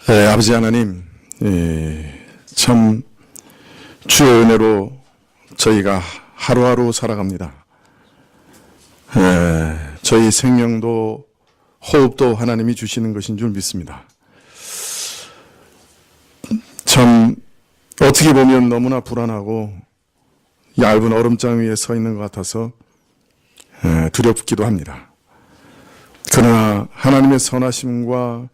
아버지 하나님, 참 주의 은혜로 저희가 하루하루 살아갑니다. 저희 생명도 호흡도 하나님이 주시는 것인 줄 믿습니다. 참 어떻게 보면 너무나 불안하고 얇은 얼음장 위에 서 있는 것 같아서 두렵기도 합니다. 그러나 하나님의 선하심과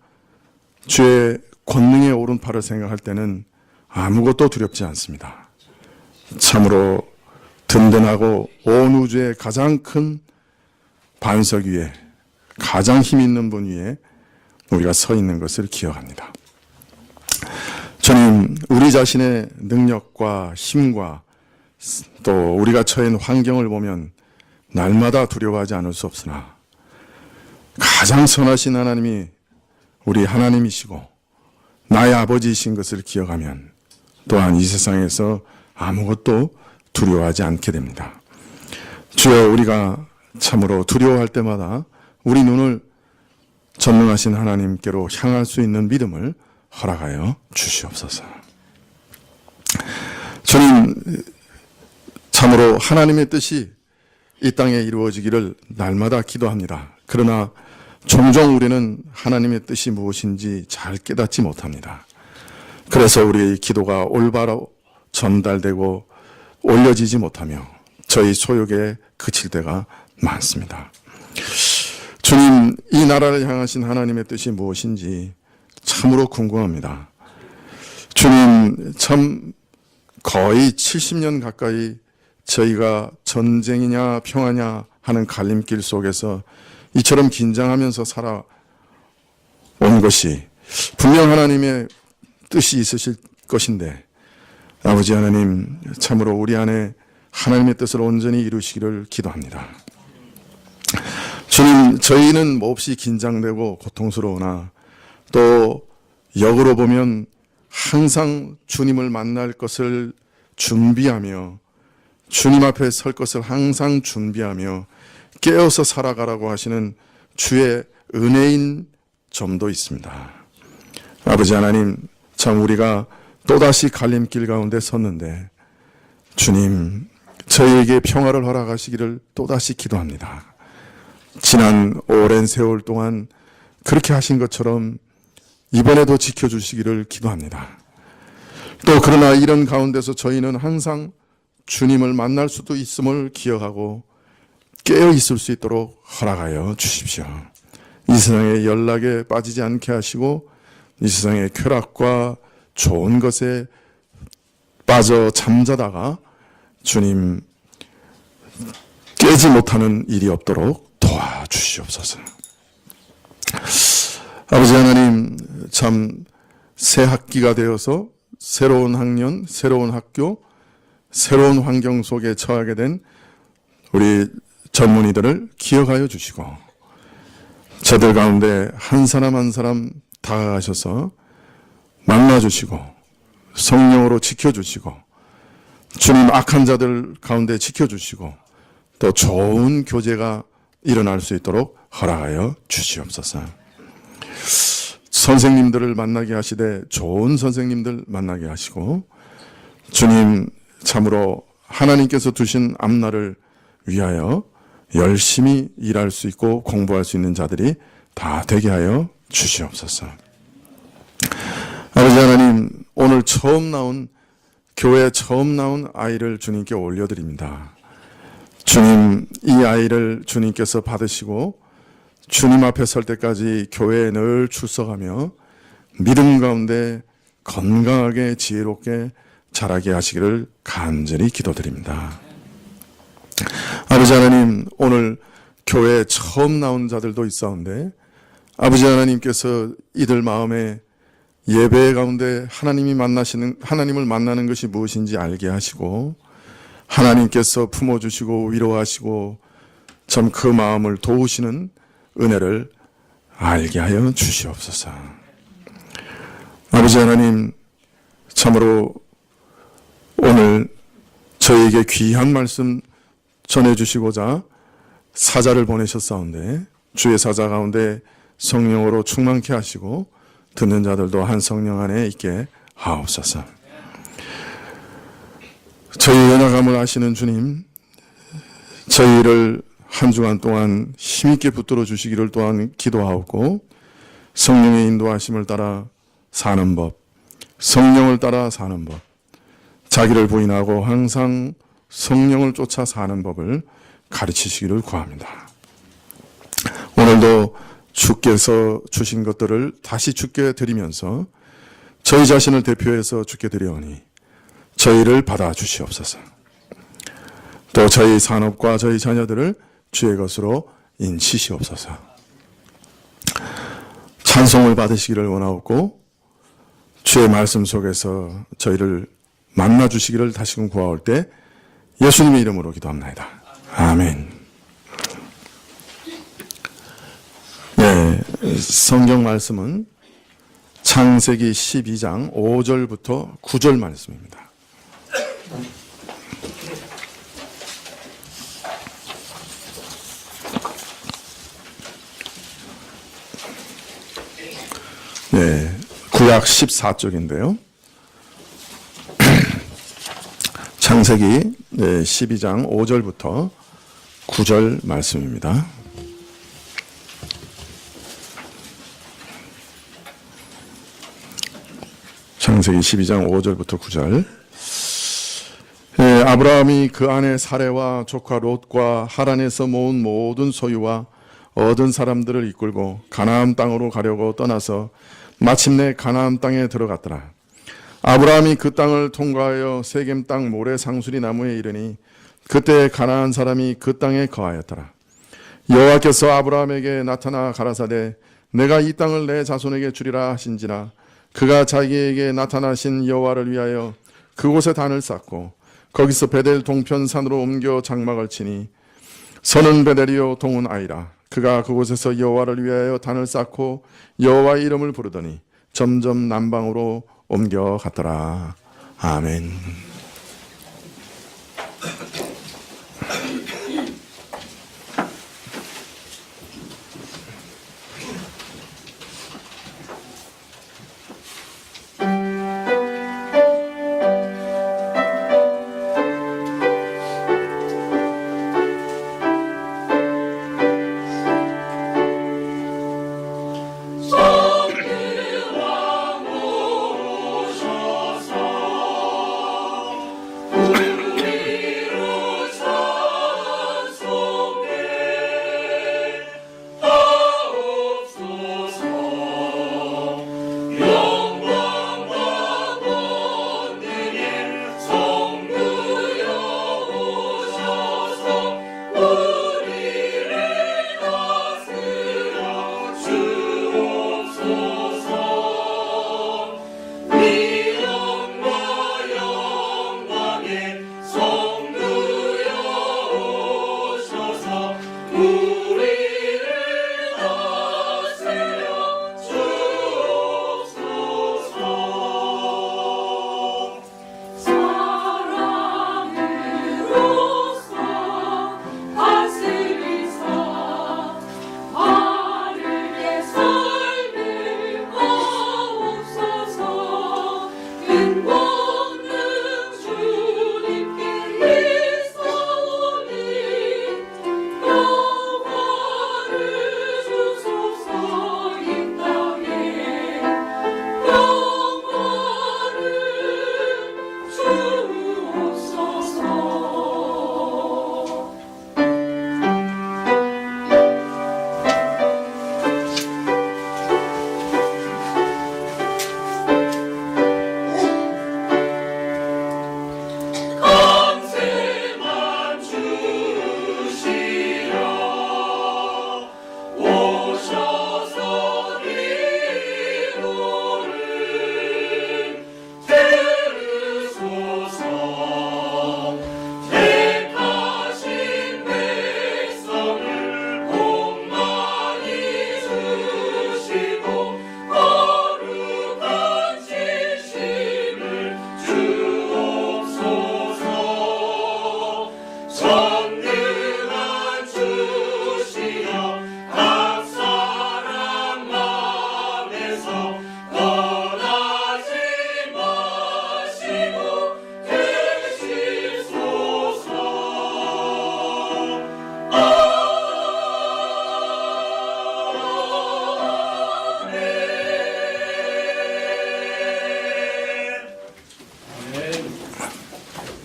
주의 권능의 오른팔을 생각할 때는 아무것도 두렵지 않습니다. 참으로 든든하고 온 우주의 가장 큰 반석 위에 가장 힘 있는 분 위에 우리가 서 있는 것을 기억합니다. 주님, 우리 자신의 능력과 힘과 또 우리가 처해 있는 환경을 보면 날마다 두려워하지 않을 수 없으나 가장 선하신 하나님이 우리 하나님이시고 나의 아버지이신 것을 기억하면 또한 이 세상에서 아무것도 두려워하지 않게 됩니다. 주여, 우리가 참으로 두려워할 때마다 우리 눈을 전능하신 하나님께로 향할 수 있는 믿음을 허락하여 주시옵소서. 주님, 참으로 하나님의 뜻이 이 땅에 이루어지기를 날마다 기도합니다. 그러나 종종 우리는 하나님의 뜻이 무엇인지 잘 깨닫지 못합니다. 그래서 우리의 기도가 올바로 전달되고 올려지지 못하며 저희 소욕에 그칠 때가 많습니다. 주님, 이 나라를 향하신 하나님의 뜻이 무엇인지 참으로 궁금합니다. 주님, 참 거의 70년 가까이 저희가 전쟁이냐 평화냐 하는 갈림길 속에서 이처럼 긴장하면서 살아온 것이 분명 하나님의 뜻이 있으실 것인데 아버지 하나님, 참으로 우리 안에 하나님의 뜻을 온전히 이루시기를 기도합니다. 주님, 저희는 몹시 긴장되고 고통스러우나 또 역으로 보면 항상 주님을 만날 것을 준비하며 주님 앞에 설 것을 항상 준비하며 깨어서 살아가라고 하시는 주의 은혜인 점도 있습니다. 아버지 하나님, 참 우리가 또다시 갈림길 가운데 섰는데 주님, 저희에게 평화를 허락하시기를 또다시 기도합니다. 지난 오랜 세월 동안 그렇게 하신 것처럼 이번에도 지켜주시기를 기도합니다. 또 그러나 이런 가운데서 저희는 항상 주님을 만날 수도 있음을 기억하고 깨어 있을 수 있도록 허락하여 주십시오. 이 세상의 연락에 빠지지 않게 하시고 이 세상의 쾌락과 좋은 것에 빠져 잠자다가 주님 깨지 못하는 일이 없도록 도와주시옵소서. 아버지 하나님, 참 새 학기가 되어서 새로운 학년, 새로운 학교, 새로운 환경 속에 처하게 된 우리 젊은이들을 기억하여 주시고 저들 가운데 한 사람 한 사람 다가가셔서 만나주시고 성령으로 지켜주시고 주님, 악한 자들 가운데 지켜주시고 또 좋은 교제가 일어날 수 있도록 허락하여 주시옵소서. 선생님들을 만나게 하시되 좋은 선생님들 만나게 하시고 주님, 참으로 하나님께서 두신 앞날을 위하여 열심히 일할 수 있고 공부할 수 있는 자들이 다 되게 하여 주시옵소서. 아버지 하나님, 오늘 교회에 처음 나온 아이를 주님께 올려드립니다. 주님, 이 아이를 주님께서 받으시고 주님 앞에 설 때까지 교회에 늘 출석하며 믿음 가운데 건강하게 지혜롭게 자라게 하시기를 간절히 기도드립니다. 아버지 하나님, 오늘 교회에 처음 나온 자들도 있사온데 아버지 하나님께서 이들 마음에 예배 가운데 하나님을 만나는 것이 무엇인지 알게 하시고 하나님께서 품어주시고 위로하시고 참 그 마음을 도우시는 은혜를 알게 하여 주시옵소서. 아버지 하나님, 참으로 오늘 저희에게 귀한 말씀 전해주시고자 사자를 보내셨사온데 주의 사자 가운데 성령으로 충만케 하시고 듣는 자들도 한 성령 안에 있게 하옵소서. 저희 연약함을 아시는 주님, 저희를 한 주간 동안 힘있게 붙들어 주시기를 또한 기도하옵고, 성령의 인도하심을 따라 사는 법, 성령을 따라 사는 법, 자기를 부인하고 항상 성령을 쫓아 사는 법을 가르치시기를 구합니다. 오늘도 주께서 주신 것들을 다시 주께 드리면서 저희 자신을 대표해서 주께 드려오니 저희를 받아주시옵소서. 또 저희 산업과 저희 자녀들을 주의 것으로 인치시옵소서. 찬송을 받으시기를 원하옵고 주의 말씀 속에서 저희를 만나주시기를 다시금 구하올 때 예수님의 이름으로 기도합니다. 아멘. 네, 성경 말씀은 창세기 12장 5절부터 9절 말씀입니다. 네, 구약 14쪽인데요. 창세기 12장 5절부터 9절 말씀입니다. 창세기 12장 5절부터 9절. 아브라함이 그 아내 사레와 조카 롯과 하란에서 모은 모든 소유와 얻은 사람들을 이끌고 가나안 땅으로 가려고 떠나서 마침내 가나안 땅에 들어갔더라. 아브라함이 그 땅을 통과하여 세겜 땅 모래 상수리 나무에 이르니 그때 가나안 사람이 그 땅에 거하였더라. 여호와께서 아브라함에게 나타나 가라사대 내가 이 땅을 내 자손에게 주리라 하신지라. 그가 자기에게 나타나신 여호와를 위하여 그곳에 단을 쌓고 거기서 베델 동편 산으로 옮겨 장막을 치니 선은 베델이요 동은 아이라. 그가 그곳에서 여호와를 위하여 단을 쌓고 여호와의 이름을 부르더니 점점 남방으로 옮겨갔더라. 아멘.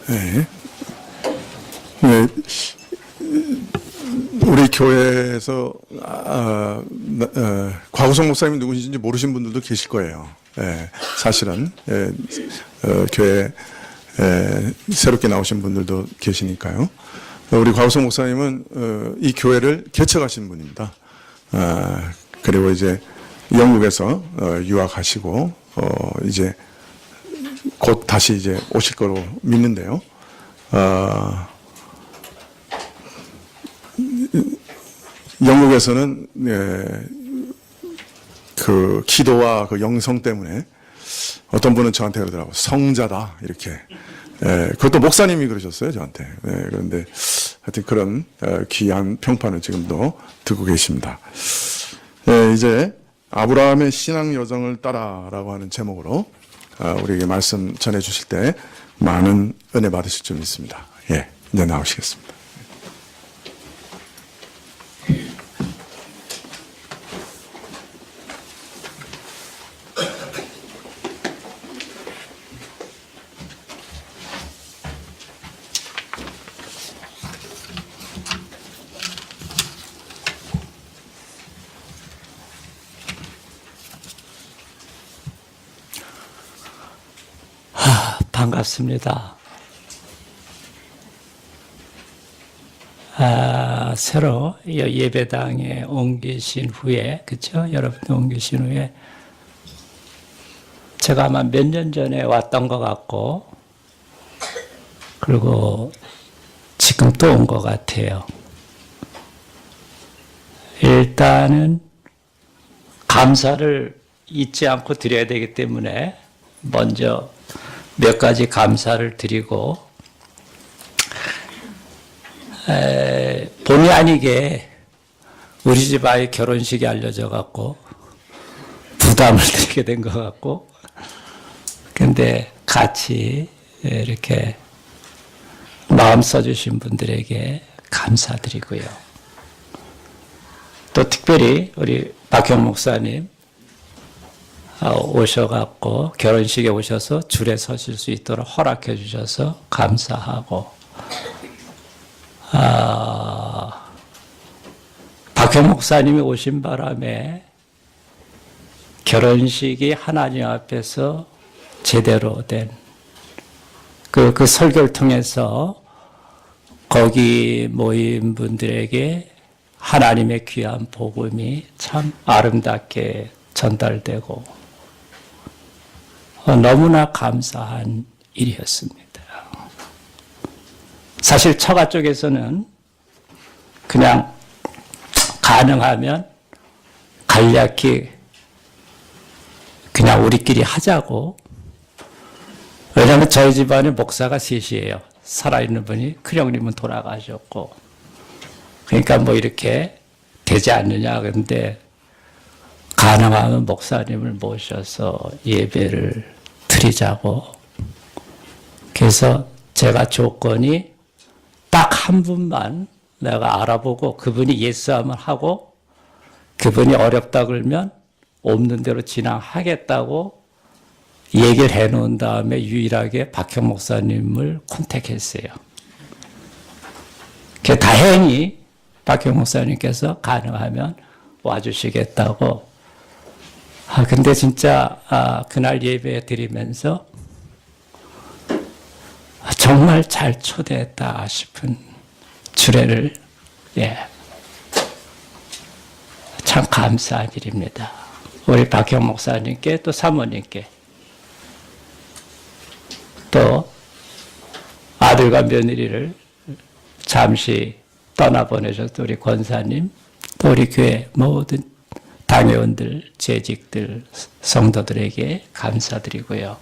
네. 네. 우리 교회에서 곽우성 목사님이 누구신지 모르신 분들도 계실 거예요. 예, 사실은 교회 새롭게 나오신 분들도 계시니까요. 우리 곽우성 목사님은 이 교회를 개척하신 분입니다. 그리고 이제 영국에서 유학하시고 이제 곧 다시 이제 오실 거로 믿는데요. 영국에서는 그 기도와 그 영성 때문에 어떤 분은 저한테 그러더라고요. 성자다 이렇게. 그것도 목사님이 그러셨어요 저한테. 그런데 하여튼 그런 귀한 평판을 지금도 듣고 계십니다. 이제 아브라함의 신앙 여정을 따라라고 하는 제목으로 우리에게 말씀 전해주실 때 많은 은혜 받으실 줄 믿습니다. 예, 이제 나오시겠습니다. 반갑습니다. 새로 예배당에 옮기신 후에, 그쵸? 여러분들 옮기신 후에, 제가 아마 몇 년 전에 왔던 것 같고, 그리고 지금 또 온 것 같아요. 일단은 감사를 잊지 않고 드려야 되기 때문에, 먼저 몇 가지 감사를 드리고, 본의 아니게 우리 집 아이 결혼식이 알려져 갖고 부담을 드리게 된 것 같고, 근데 같이 이렇게 마음 써주신 분들에게 감사드리고요. 또 특별히 우리 박형 목사님 오셔갖고 결혼식에 오셔서 줄에 서실 수 있도록 허락해 주셔서 감사하고, 박형 목사님이 오신 바람에 결혼식이 하나님 앞에서 제대로 된 그 설교를 통해서 거기 모인 분들에게 하나님의 귀한 복음이 참 아름답게 전달되고 너무나 감사한 일이었습니다. 사실 처가 쪽에서는 그냥 가능하면 간략히 그냥 우리끼리 하자고. 왜냐하면 저희 집안에 목사가 셋이에요. 살아있는 분이, 큰형님은 돌아가셨고. 그러니까 뭐 이렇게 되지 않느냐. 그런데 가능하면 목사님을 모셔서 예배를 드리자고. 그래서 제가 조건이 딱 한 분만 내가 알아보고 그분이 예스하면 하고, 그분이 어렵다 그러면 없는 대로 진행하겠다고 얘기를 해놓은 다음에 유일하게 박형 목사님을 컨택했어요. 다행히 박형 목사님께서 가능하면 와주시겠다고. 근데 진짜 그날 예배 드리면서 정말 잘 초대했다 싶은 주례를, 참 감사한 일입니다. 우리 박형 목사님께, 또 사모님께, 또 아들과 며느리를 잠시 떠나보내셨던 우리 권사님, 또 우리 교회 모든 당회원들, 재직들, 성도들에게 감사드리고요.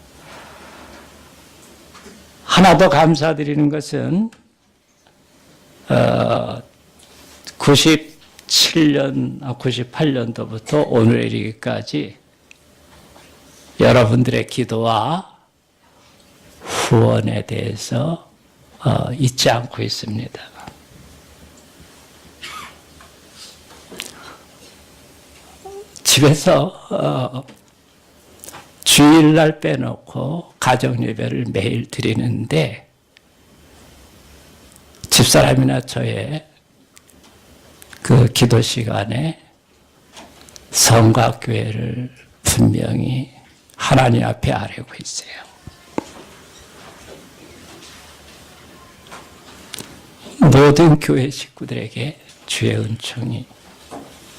하나 더 감사드리는 것은 98년도부터 오늘 이르기까지 여러분들의 기도와 후원에 대해서 잊지 않고 있습니다. 집에서 주일날 빼놓고 가정예배를 매일 드리는데 집사람이나 저의 그 기도 시간에 성곽교회를 분명히 하나님 앞에 아뢰고 있어요. 모든 교회 식구들에게 주의 은총이,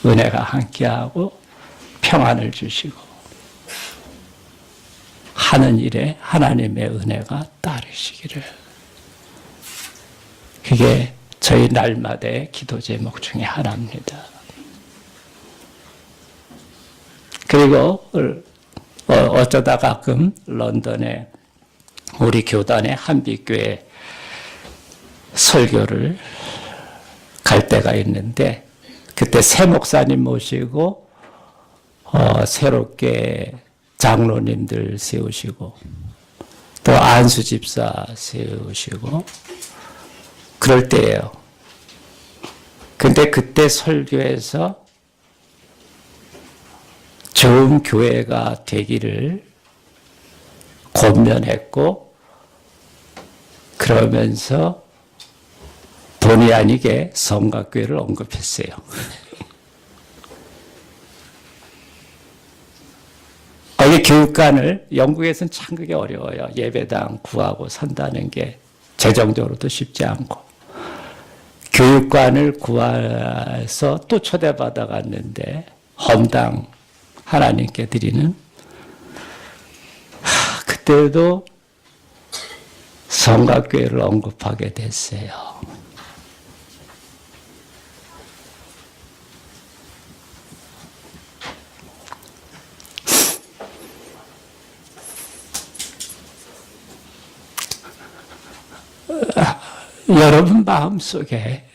은혜가 함께하고 평안을 주시고 하는 일에 하나님의 은혜가 따르시기를. 그게 저희 날마다의 기도 제목 중에 하나입니다. 그리고 어쩌다 가끔 런던에 우리 교단의 한빛교회 설교를 갈 때가 있는데, 그때 새 목사님 모시고 새롭게 장로님들 세우시고 또 안수 집사 세우시고 그럴 때예요. 근데 그때 설교에서 좋은 교회가 되기를 권면했고, 그러면서 본의 아니게 성곽교회를 언급했어요. 이게 교육관을, 영국에서는 참 그게 어려워요. 예배당 구하고 선다는 게 재정적으로도 쉽지 않고. 교육관을 구해서 또 초대받아 갔는데 헌당 하나님께 드리는, 그때도 성곽교회를 언급하게 됐어요. 여러분 마음속에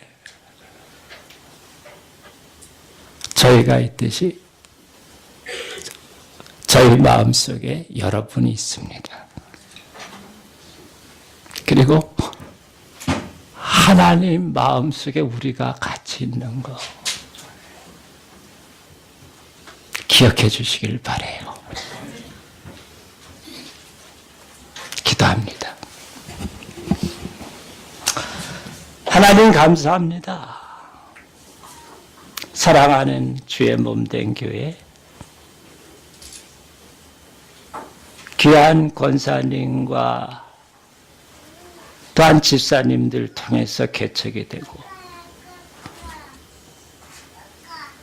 저희가 있듯이 저희 마음속에 여러분이 있습니다. 그리고 하나님 마음속에 우리가 같이 있는 거 기억해 주시길 바라요. 기도합니다. 하나님 감사합니다. 사랑하는 주의 몸된 교회, 귀한 권사님과 또한 집사님들 통해서 개척이 되고,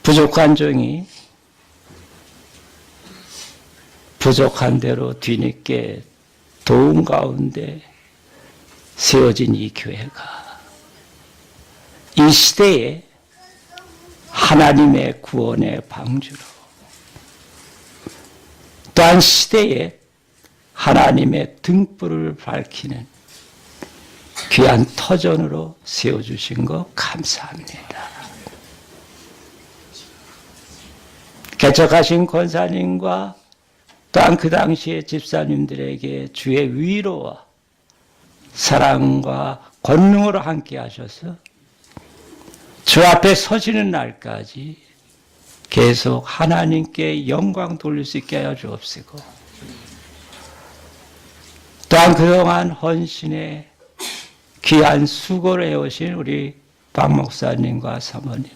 부족한 종이 부족한 대로 뒤늦게 도움 가운데 세워진 이 교회가 이 시대에 하나님의 구원의 방주로, 또한 시대에 하나님의 등불을 밝히는 귀한 터전으로 세워주신 것 감사합니다. 개척하신 권사님과 또한 그 당시의 집사님들에게 주의 위로와 사랑과 권능으로 함께 하셔서 주 앞에 서시는 날까지 계속 하나님께 영광 돌릴 수 있게 하여 주옵시고, 또한 그동안 헌신에 귀한 수고를 해오신 우리 박 목사님과 사모님,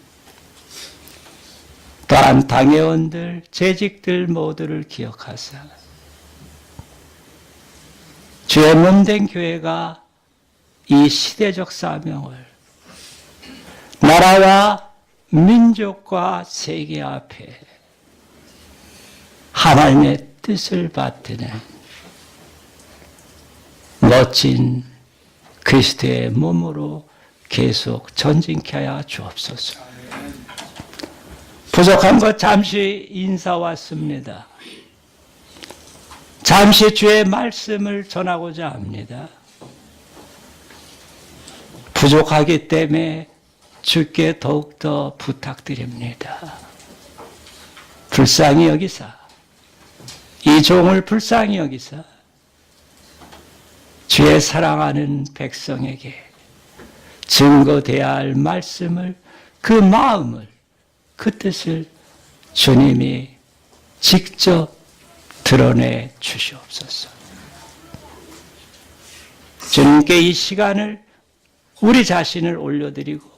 또한 당회원들, 재직들 모두를 기억하사 주의 몸된 교회가 이 시대적 사명을 나라와 민족과 세계 앞에 하나님의 뜻을 받드는 멋진 그리스도의 몸으로 계속 전진케 하여 주옵소서. 부족한 것 잠시 인사 왔습니다. 잠시 주의 말씀을 전하고자 합니다. 부족하기 때문에 주께 더욱더 부탁드립니다. 불쌍히 여기사, 이 종을 불쌍히 여기사 주의 사랑하는 백성에게 증거돼야 할 말씀을, 그 마음을, 그 뜻을 주님이 직접 드러내 주시옵소서. 주님께 이 시간을 우리 자신을 올려드리고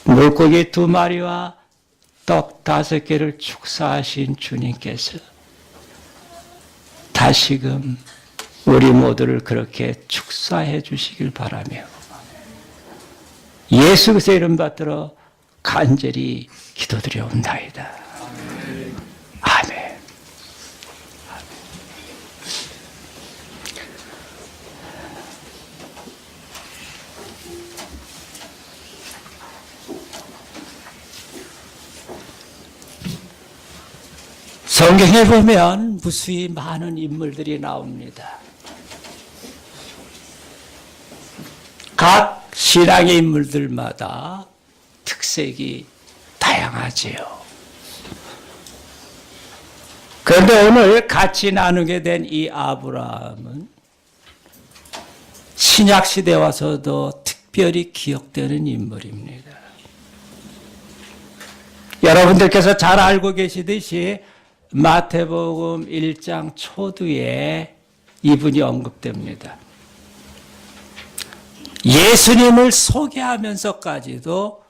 물고기 2마리와 떡 5개를 축사하신 주님께서 다시금 우리 모두를 그렇게 축사해 주시길 바라며 예수 그리스도의 이름 받들어 간절히 기도드려옵나이다. 아멘. 성경에 보면 무수히 많은 인물들이 나옵니다. 각 신앙의 인물들마다 특색이 다양하지요. 그런데 오늘 같이 나누게 된 이 아브라함은 신약 시대에 와서도 특별히 기억되는 인물입니다. 여러분들께서 잘 알고 계시듯이 마태복음 1장 초두에 이분이 언급됩니다. 예수님을 소개하면서까지도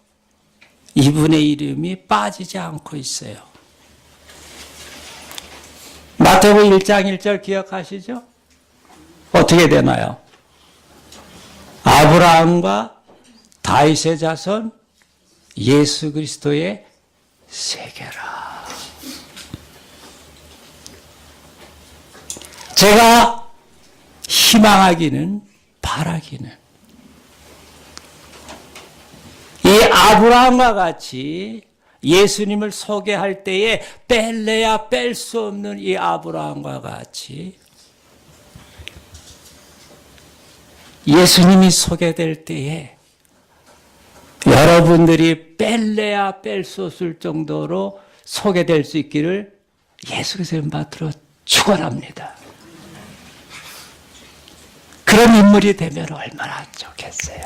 이분의 이름이 빠지지 않고 있어요. 마태복음 1장 1절 기억하시죠? 어떻게 되나요? 아브라함과 다윗의 자손 예수 그리스도의 세계라. 제가 희망하기는 바라기는 이 아브라함과 같이 예수님을 소개할 때에 뺄래야 뺄 수 없는 이 아브라함과 같이 예수님이 소개될 때에 여러분들이 뺄래야 뺄 수 없을 정도로 소개될 수 있기를 예수 그리스도를 받들어 축원합니다. 그런 인물이 되면 얼마나 좋겠어요.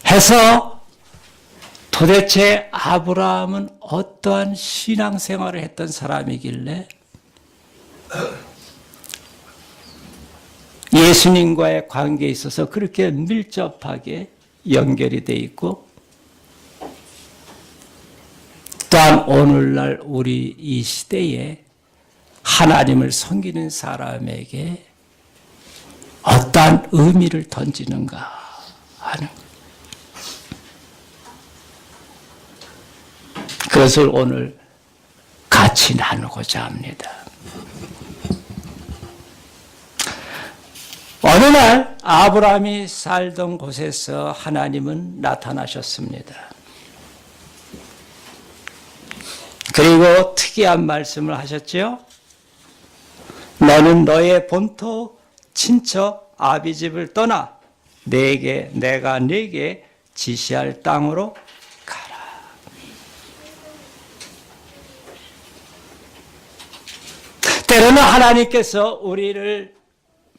해서 도대체 아브라함은 어떠한 신앙생활을 했던 사람이길래 예수님과의 관계에 있어서 그렇게 밀접하게 연결이 돼 있고 또한 오늘날 우리 이 시대에 하나님을 섬기는 사람에게 어떠한 의미를 던지는가 하는 그것을 오늘 같이 나누고자 합니다. 어느 날 아브라함이 살던 곳에서 하나님은 나타나셨습니다. 그리고 특이한 말씀을 하셨죠. 너는 너의 본토 친척 아비 집을 떠나 내가 네게 지시할 땅으로 가라. 때로는 하나님께서 우리를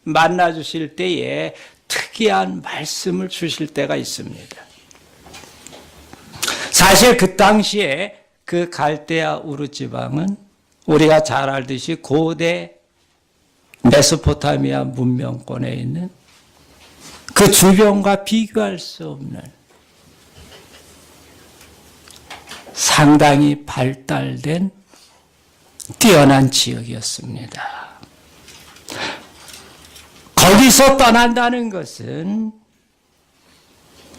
만나 주실 때에 특이한 말씀을 주실 때가 있습니다. 사실 그 당시에 그 갈대아 우르 지방은 우리가 잘 알듯이 고대 메소포타미아 문명권에 있는 그 주변과 비교할 수 없는 상당히 발달된 뛰어난 지역이었습니다. 거기서 떠난다는 것은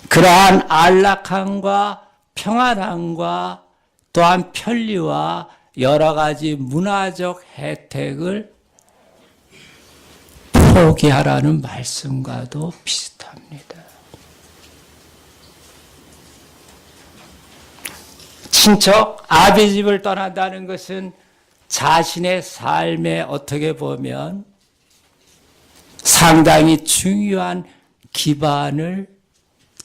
그러한 안락함과 평안함과 또한 편리와 여러 가지 문화적 혜택을 포기하라는 말씀과도 비슷합니다. 친척 아비 집을 떠난다는 것은 자신의 삶에 어떻게 보면 상당히 중요한 기반을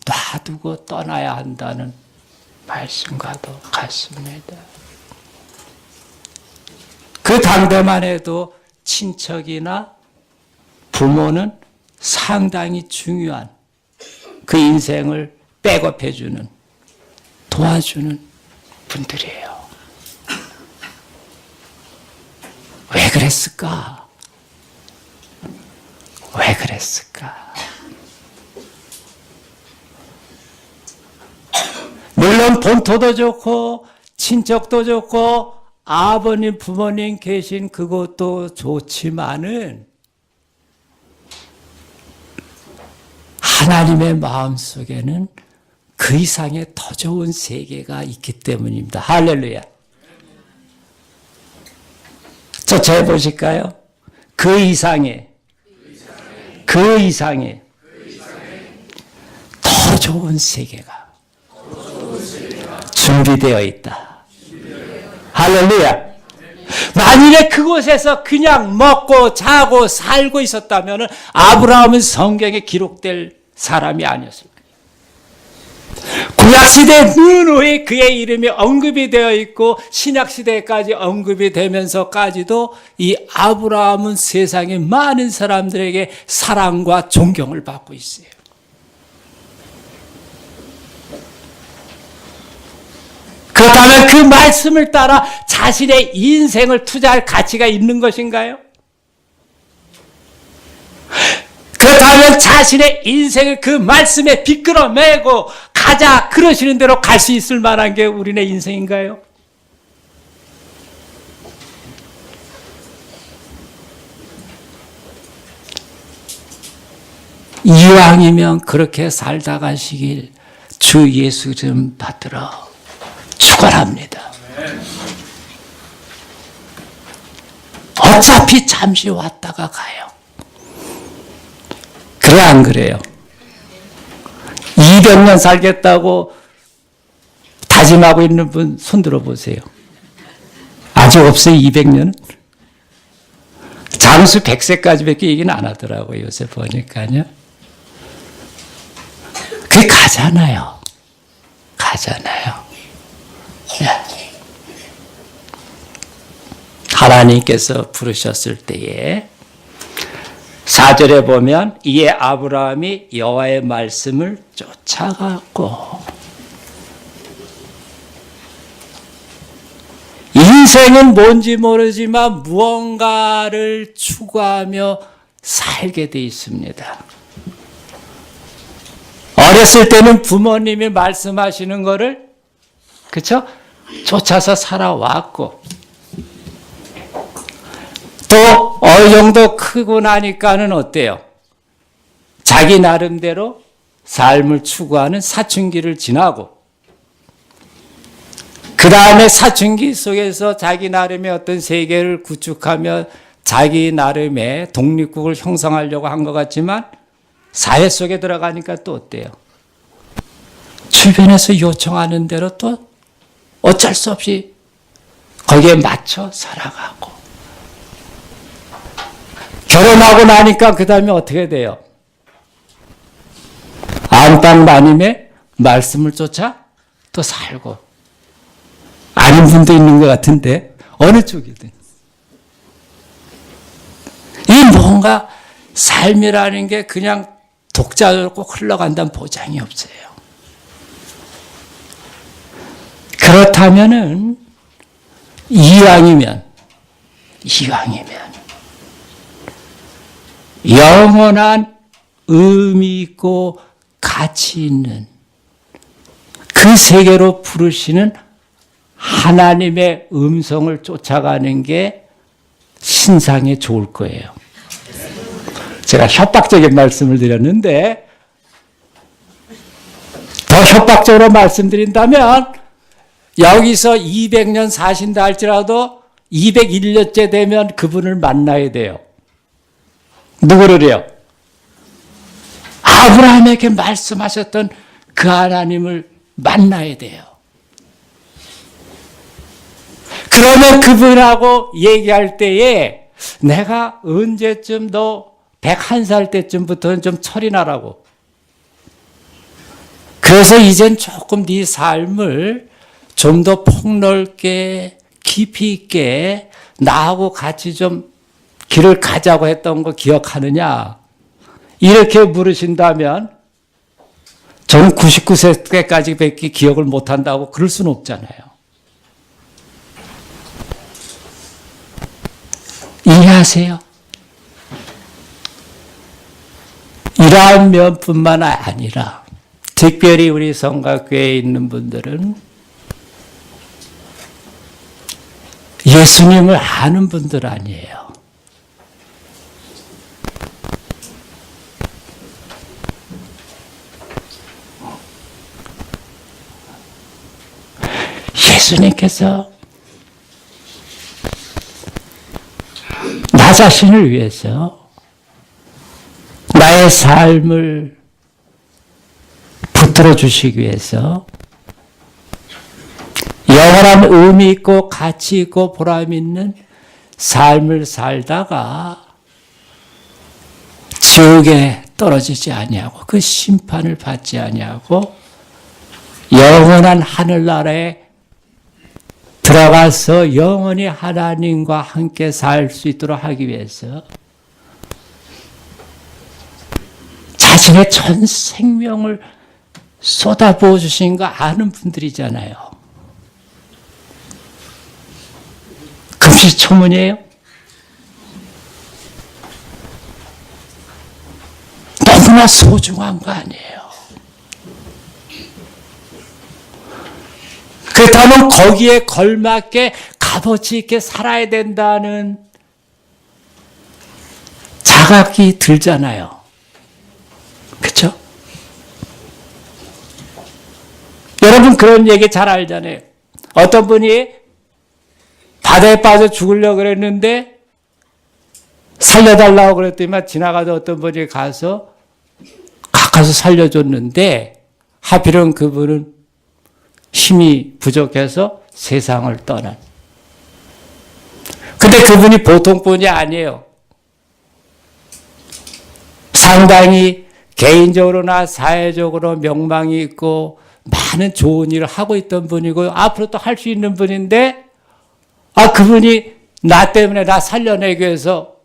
놔두고 떠나야 한다는 말씀과도 같습니다. 그 당대만 해도 친척이나 부모는 상당히 중요한 그 인생을 백업해주는, 도와주는 분들이에요. 왜 그랬을까? 왜 그랬을까? 물론 본토도 좋고 친척도 좋고 아버님 부모님 계신 그것도 좋지만은 하나님의 마음속에는 그 이상의 더 좋은 세계가 있기 때문입니다. 할렐루야. 저 해보실까요? 그 이상의 더 좋은 세계가 준비되어 있다. 할렐루야. 만일에 그곳에서 그냥 먹고 자고 살고 있었다면 아브라함은 성경에 기록될 사람이 아니었을 거예요. 구약시대 누누이 그의 이름이 언급이 되어 있고 신약시대까지 언급이 되면서까지도 이 아브라함은 세상의 많은 사람들에게 사랑과 존경을 받고 있어요. 그렇다면 그 말씀을 따라 자신의 인생을 투자할 가치가 있는 것인가요? 그렇다면 자신의 인생을 그 말씀에 비끌어 매고 가자 그러시는 대로 갈 수 있을 만한 게 우리네 인생인가요? 이왕이면 그렇게 살다 가시길 주 예수 좀 받들어 축원합니다. 어차피 잠시 왔다가 가요. 그래 안 그래요? 200년 살겠다고 다짐하고 있는 분 손 들어보세요. 아직 없어요 200년은? 장수 100세까지밖에 얘기는 안 하더라고요. 요새 보니까요. 그게 가잖아요. 하나님께서 부르셨을 때에 4절에 보면 이에 아브라함이 여호와의 말씀을 쫓아갔고 인생은 뭔지 모르지만 무언가를 추구하며 살게 돼 있습니다. 어렸을 때는 부모님이 말씀하시는 거를 그렇죠? 쫓아서 살아왔고 또 어느 정도 크고 나니까는 어때요? 자기 나름대로 삶을 추구하는 사춘기를 지나고 그 다음에 사춘기 속에서 자기 나름의 어떤 세계를 구축하며 자기 나름의 독립국을 형성하려고 한 것 같지만 사회 속에 들어가니까 또 어때요? 주변에서 요청하는 대로 또 어쩔 수 없이 거기에 맞춰 살아가고 결혼하고 나니까 그 다음에 어떻게 돼요? 안방 마님의 말씀을 쫓아 또 살고 아닌 분도 있는 것 같은데 어느 쪽이든 이 뭔가 삶이라는 게 그냥 독자적으로 꼭 흘러간다는 보장이 없어요. 그렇다면은 이왕이면 영원한 의미 있고 가치 있는 그 세계로 부르시는 하나님의 음성을 쫓아가는 게 신상에 좋을 거예요. 제가 협박적인 말씀을 드렸는데 더 협박적으로 말씀드린다면 여기서 200년 사신다 할지라도 201년째 되면 그분을 만나야 돼요. 누구를요? 아브라함에게 말씀하셨던 그 하나님을 만나야 돼요. 그러면 그분하고 얘기할 때에 내가 언제쯤 너 101살 때쯤부터는 좀 철이 나라고. 그래서 이젠 조금 네 삶을 좀 더 폭넓게 깊이 있게 나하고 같이 좀 길을 가자고 했던 거 기억하느냐? 이렇게 물으신다면 저는 99세 때까지밖에 기억을 못한다고 그럴 수는 없잖아요. 이해하세요? 이러한 면뿐만 아니라 특별히 우리 성곽교회에 있는 분들은 예수님을 아는 분들 아니에요. 예수님께서 나 자신을 위해서 나의 삶을 붙들어 주시기 위해서 영원한 의미 있고 가치 있고 보람 있는 삶을 살다가 지옥에 떨어지지 아니하고 그 심판을 받지 아니하고 영원한 하늘나라에 들어가서 영원히 하나님과 함께 살 수 있도록 하기 위해서 자신의 전 생명을 쏟아부어 주신 거 아는 분들이잖아요. 금시초문이에요? 너무나 소중한 거 아니에요. 그렇다면 거기에 걸맞게 값어치 있게 살아야 된다는 자각이 들잖아요. 그렇죠? 여러분 그런 얘기 잘 알잖아요. 어떤 분이 바다에 빠져 죽으려고 그랬는데 살려달라고 그랬더니만 지나가다 어떤 분이 가서 살려줬는데 하필은 그분은 힘이 부족해서 세상을 떠난. 근데 그분이 보통 분이 아니에요. 상당히 개인적으로나 사회적으로 명망이 있고 많은 좋은 일을 하고 있던 분이고 앞으로 또 할 수 있는 분인데 그분이 나 때문에 나 살려내기 위해서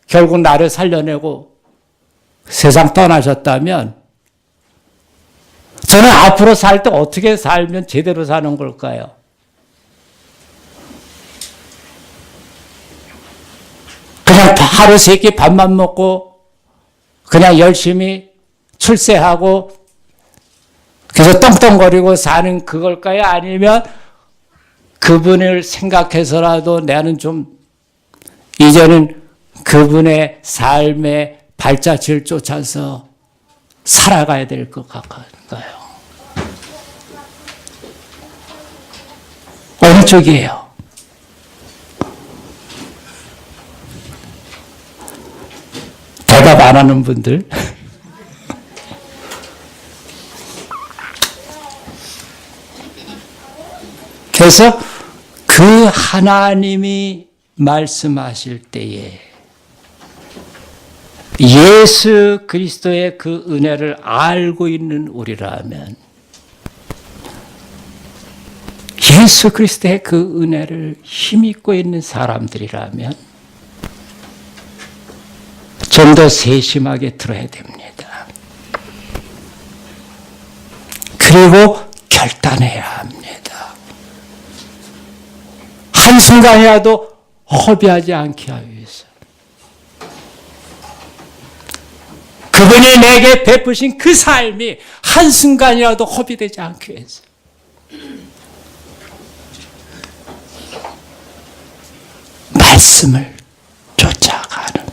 결국 나를 살려내고 세상 떠나셨다면 저는 앞으로 살 때 어떻게 살면 제대로 사는 걸까요? 그냥 하루 세 끼 밥만 먹고 그냥 열심히 출세하고 그래서 떵떵거리고 사는 그걸까요? 아니면 그분을 생각해서라도 나는 좀 이제는 그분의 삶의 발자취를 쫓아서 살아가야 될 것 같은가요? 어느 쪽이에요? 대답 안 하는 분들. 그래서 그 하나님이 말씀하실 때에 예수 그리스도의 그 은혜를 알고 있는 우리라면 예수 그리스도의 그 은혜를 힘입고 있는 사람들이라면 좀 더 세심하게 들어야 됩니다. 그리고 결단해야 합니다. 한순간이라도 허비하지 않게 하기 위해서. 그분이 내게 베푸신 그 삶이 한순간이라도 허비되지 않기 위해서. 말씀을 쫓아가는.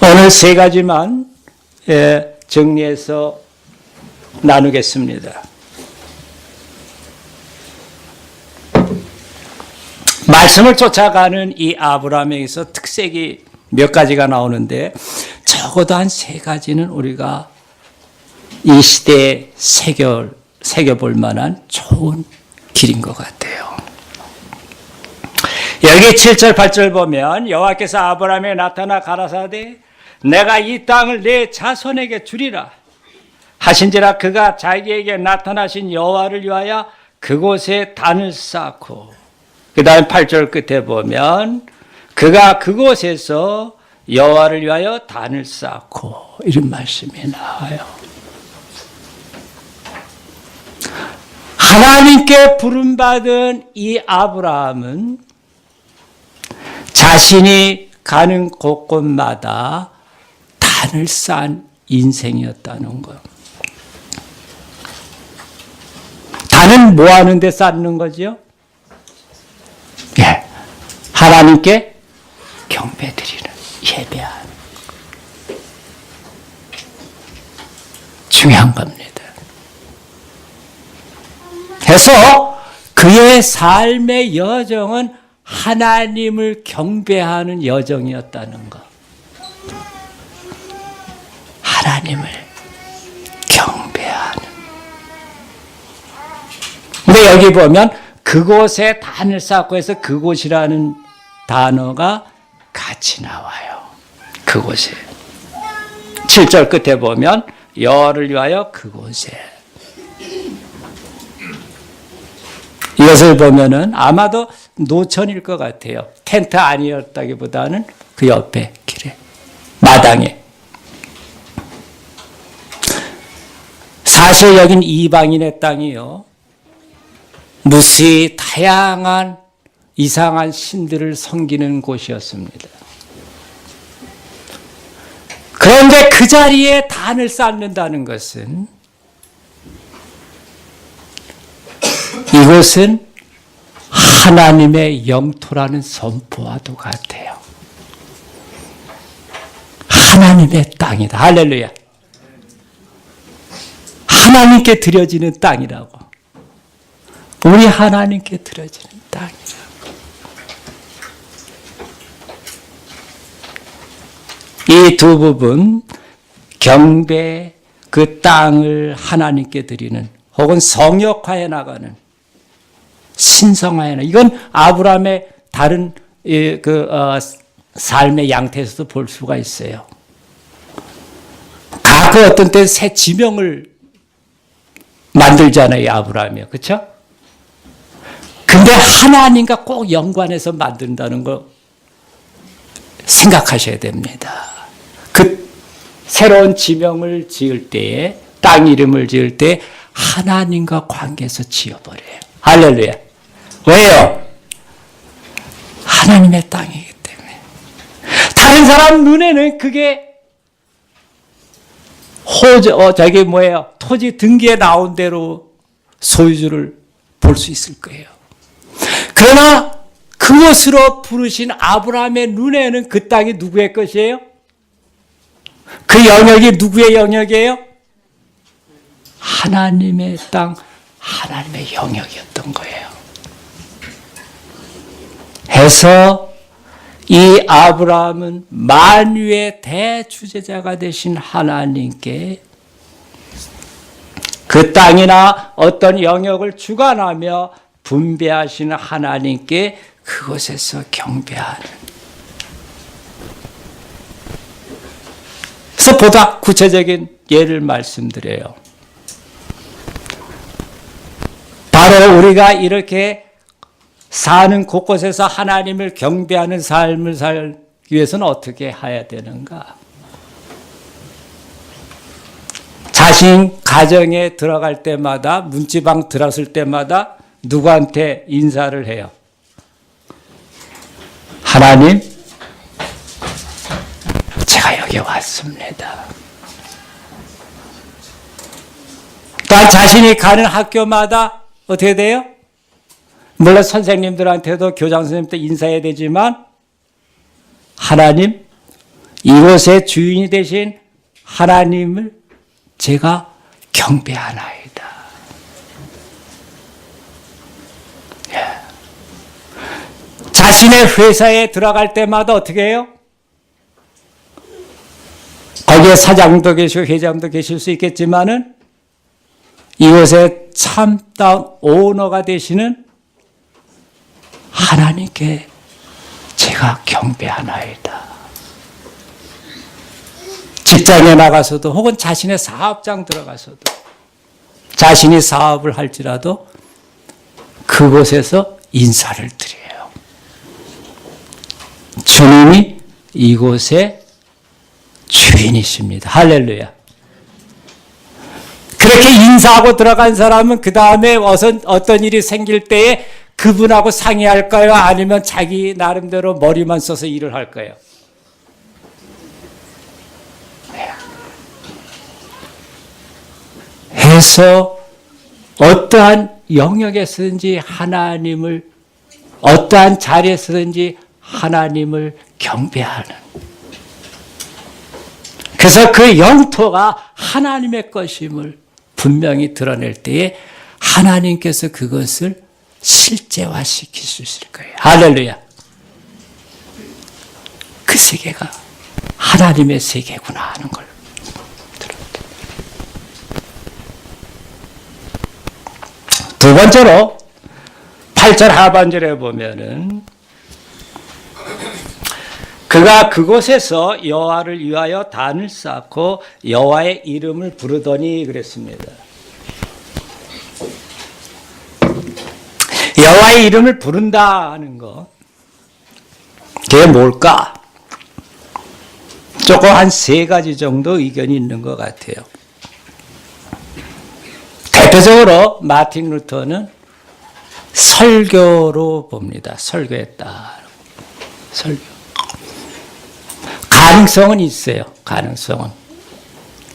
오늘 세 가지만 정리해서 나누겠습니다. 말씀을 쫓아가는 이 아브라함에게서 특색이 몇 가지가 나오는데 적어도 한 세 가지는 우리가 이 시대에 새겨볼 만한 좋은 길인 것 같아요. 여기 7절 8절 보면 여호와께서 아브라함에 나타나 가라사대 내가 이 땅을 내 자손에게 주리라 하신지라 그가 자기에게 나타나신 여호와를 위하여 그곳에 단을 쌓고 그 다음 8절 끝에 보면 그가 그곳에서 여호와를 위하여 단을 쌓고 이런 말씀이 나와요. 하나님께 부름받은 이 아브라함은 자신이 가는 곳곳마다 단을 쌓은 인생이었다는 거. 단은 뭐 하는데 쌓는 거죠? 예, 하나님께 경배드리는, 예배하는. 중요한 겁니다. 그래서 그의 삶의 여정은 하나님을 경배하는 여정이었다는 것. 하나님을 경배하는. 근데 여기 보면 그곳에 단을 쌓고 해서 그곳이라는 단어가 같이 나와요. 그곳에. 7절 끝에 보면 여호와를 위하여 그곳에. 이것을 보면은 아마도 노천일 것 같아요. 텐트 아니었다기보다는 그 옆에 길에, 마당에. 사실 여긴 이방인의 땅이요. 무수히 다양한 이상한 신들을 섬기는 곳이었습니다. 그런데 그 자리에 단을 쌓는다는 것은 이곳은 하나님의 영토라는 선포와도 같아요. 하나님의 땅이다. 할렐루야. 하나님께 드려지는 땅이라고. 우리 하나님께 드려지는 땅이라고. 이 두 부분, 경배, 그 땅을 하나님께 드리는, 혹은 성역화해 나가는, 신성화해 나가는, 이건 아브라함의 다른 삶의 양태에서도 볼 수가 있어요. 그 어떤 때 새 지명을 만들잖아요, 아브라함이요. 그렇죠? 근데 하나님과 꼭 연관해서 만든다는 거 생각하셔야 됩니다. 그 새로운 지명을 지을 때에, 땅 이름을 지을 때 하나님과 관계해서 지어버려요. 할렐루야. 왜요? 하나님의 땅이기 때문에. 다른 사람 눈에는 그게 토지 등기에 나온 대로 소유주를 볼 수 있을 거예요. 그러나 그것으로 부르신 아브라함의 눈에는 그 땅이 누구의 것이에요? 그 영역이 누구의 영역이에요? 하나님의 땅, 하나님의 영역이었던 거예요. 해서 이 아브라함은 만유의 대주제자가 되신 하나님께 그 땅이나 어떤 영역을 주관하며 분배하시는 하나님께 그곳에서 경배하는. 그래서 보다 구체적인 예를 말씀드려요. 바로 우리가 이렇게 사는 곳곳에서 하나님을 경배하는 삶을 살기 위해서는 어떻게 해야 되는가? 자신 가정에 들어갈 때마다, 문지방 들어설 때마다 누구한테 인사를 해요? 하나님, 제가 여기 왔습니다. 또한 자신이 가는 학교마다 어떻게 돼요? 물론 선생님들한테도, 교장 선생님도 인사해야 되지만, 하나님, 이곳의 주인이 되신 하나님을 제가 경배하나이다. 예. 자신의 회사에 들어갈 때마다 어떻게 해요? 거기에 사장도 계시고 회장도 계실 수 있겠지만은 이곳에 참다운 오너가 되시는 하나님께 제가 경배하나이다. 직장에 나가서도, 혹은 자신의 사업장 들어가서도, 자신이 사업을 할지라도 그곳에서 인사를 드려요. 주님이 이곳의 주인이십니다. 할렐루야. 그렇게 인사하고 들어간 사람은 그 다음에 어떤 일이 생길 때에 그분하고 상의할까요? 아니면 자기 나름대로 머리만 써서 일을 할까요? 해서 어떠한 영역에서든지 하나님을, 어떠한 자리에서든지 하나님을 경배하는, 그래서 그 영토가 하나님의 것임을 분명히 드러낼 때에 하나님께서 그것을 실제화시킬 수 있을 거예요. 할렐루야. 그 세계가 하나님의 세계구나 하는 걸. 두 번째로 8절 하반절에 보면은 그가 그곳에서 여호와를 위하여 단을 쌓고 여호와의 이름을 부르더니 그랬습니다. 여호와의 이름을 부른다 하는 거, 그게 뭘까? 조금 한 3가지 정도 의견이 있는 것 같아요. 대표적으로 마틴 루터는 설교로 봅니다. 설교했다. 설교. 가능성은 있어요. 가능성은.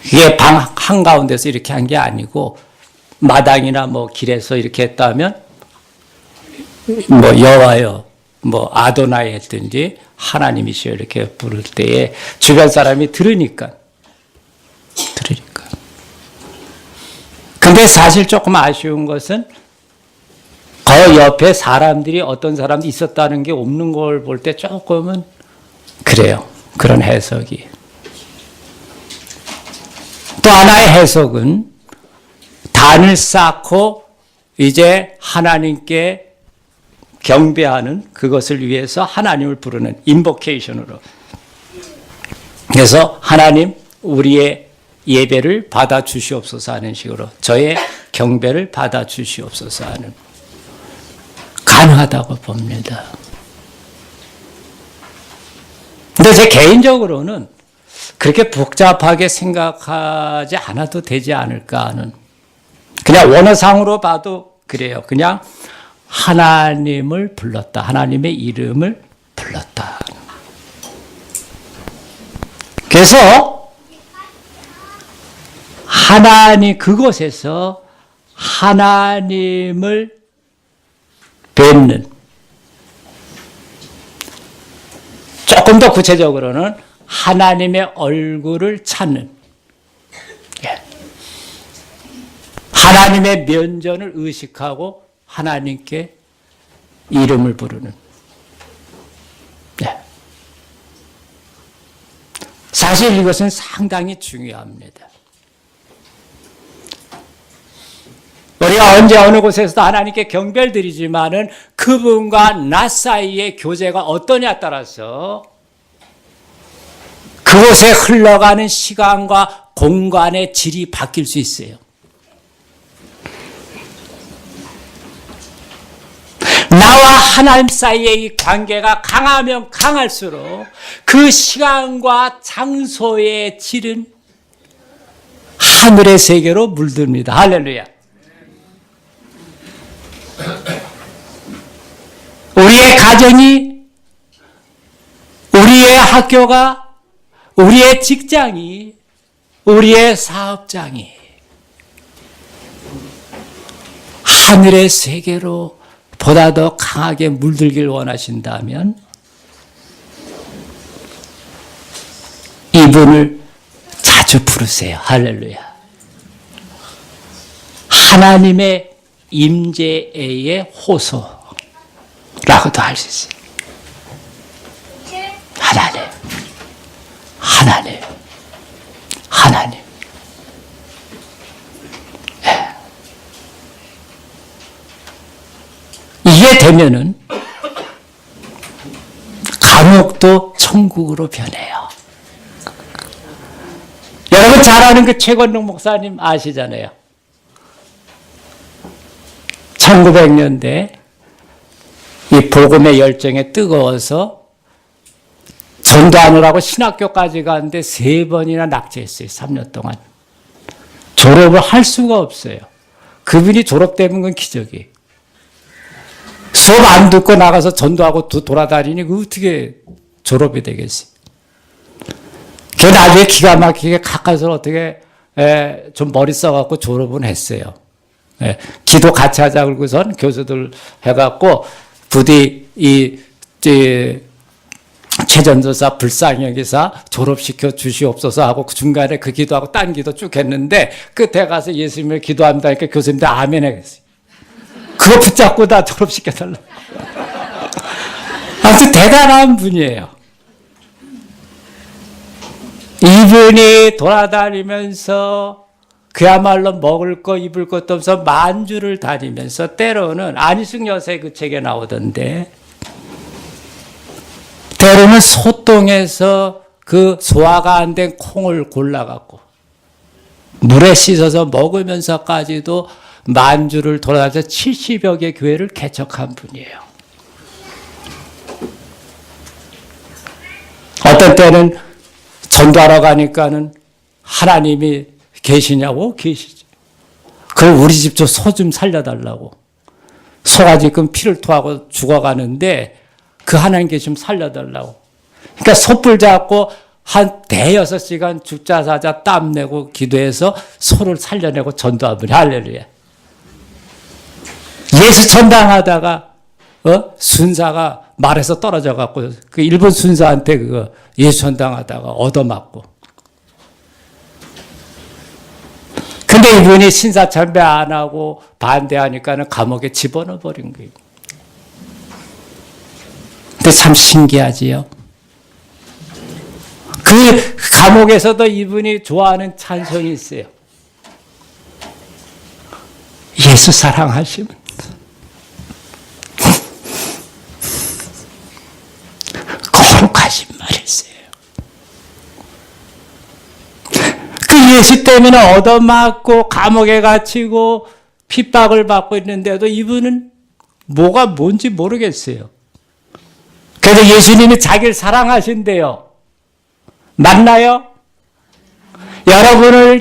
이게 방 한가운데서 이렇게 한 게 아니고 마당이나 뭐 길에서 이렇게 했다면 뭐 여호와여, 뭐 아도나이 했든지 하나님이시여 이렇게 부를 때에 주변 사람이 들으니까. 근데 사실 조금 아쉬운 것은 그 옆에 사람들이 어떤 사람도 있었다는 게 없는 걸 볼 때 조금은 그래요. 그런 해석이. 또 하나의 해석은 단을 쌓고 이제 하나님께 경배하는, 그것을 위해서 하나님을 부르는 인보케이션으로. 그래서 하나님 우리의 예배를 받아 주시옵소서 하는 식으로, 저의 경배를 받아 주시옵소서 하는, 가능하다고 봅니다. 근데 제 개인적으로는 그렇게 복잡하게 생각하지 않아도 되지 않을까 하는, 그냥 원어상으로 봐도 그래요. 그냥 하나님을 불렀다. 하나님의 이름을 불렀다. 그래서 하나님, 그곳에서 하나님을 뵙는, 조금 더 구체적으로는 하나님의 얼굴을 찾는, 하나님의 면전을 의식하고 하나님께 이름을 부르는. 사실 이것은 상당히 중요합니다. 우리가 언제 어느 곳에서도 하나님께 경배를 드리지만은 그분과 나 사이의 교제가 어떠냐에 따라서 그곳에 흘러가는 시간과 공간의 질이 바뀔 수 있어요. 나와 하나님 사이의 이 관계가 강하면 강할수록 그 시간과 장소의 질은 하늘의 세계로 물듭니다. 할렐루야. 우리의 가정이, 우리의 학교가, 우리의 직장이, 우리의 사업장이 하늘의 세계로 보다 더 강하게 물들길 원하신다면 이분을 자주 부르세요. 할렐루야. 하나님의 임재의 호소라고도 할 수 있어요. 하나님, 하나님, 하나님. 이게 되면은 감옥도 천국으로 변해요. 여러분 잘 아는 그 최건동 목사님 아시잖아요. 1900년대 이 복음의 열정에 뜨거워서 전도하느라고 신학교까지 갔는데 3번이나 낙제했어요. 3년 동안. 졸업을 할 수가 없어요. 그분이 졸업되는 건 기적이에요. 수업 안 듣고 나가서 전도하고 돌아다니니 그 어떻게 졸업이 되겠어요. 그 나중에 기가 막히게 가까이서 어떻게 좀 머리 써갖고 졸업은 했어요. 기도 같이 하자 그러고선 교수들 해갖고 부디 최전도사 불쌍히 여기사 졸업시켜 주시옵소서 하고 그 중간에 그 기도하고 딴 기도 쭉 했는데 끝에 가서 예수님을 기도합니다 하니까 교수님들 아멘 하겠어요. 그거 붙잡고 다 졸업시켜달라. 아주 대단한 분이에요. 이분이 돌아다니면서 그야말로 먹을 거 입을 것도 없어 만주를 다니면서 때로는 안희숙 여사의 그 책에 나오던데 때로는 소똥에서 그 소화가 안 된 콩을 골라갖고 물에 씻어서 먹으면서까지도 만주를 돌아다니면서 70여 개 교회를 개척한 분이에요. 어떤 때는 전도하러 가니까는 하나님이 계시냐고 계시지. 그럼 우리 집 저 소 좀 살려달라고. 소가 지금 피를 토하고 죽어가는데 그 하나님께 좀 살려달라고. 그러니까 소뿔 잡고 한 대여섯 시간 죽자 사자 땀 내고 기도해서 소를 살려내고 전도한 분이 할렐루야. 예수 전당하다가 순사가 말에서 떨어져 갖고 그 일본 순사한테 그거 예수 전당하다가 얻어맞고. 근데 이분이 신사참배 안 하고 반대하니까는 감옥에 집어넣어 버린 거예요. 근데 참 신기하지요. 그 감옥에서도 이분이 좋아하는 찬송이 있어요. 예수 사랑하시면 거룩하신 말이세요. 그 예수 때문에 얻어맞고 감옥에 갇히고 핍박을 받고 있는데도 이분은 뭐가 뭔지 모르겠어요. 그래서 예수님이 자기를 사랑하신대요. 맞나요? 여러분을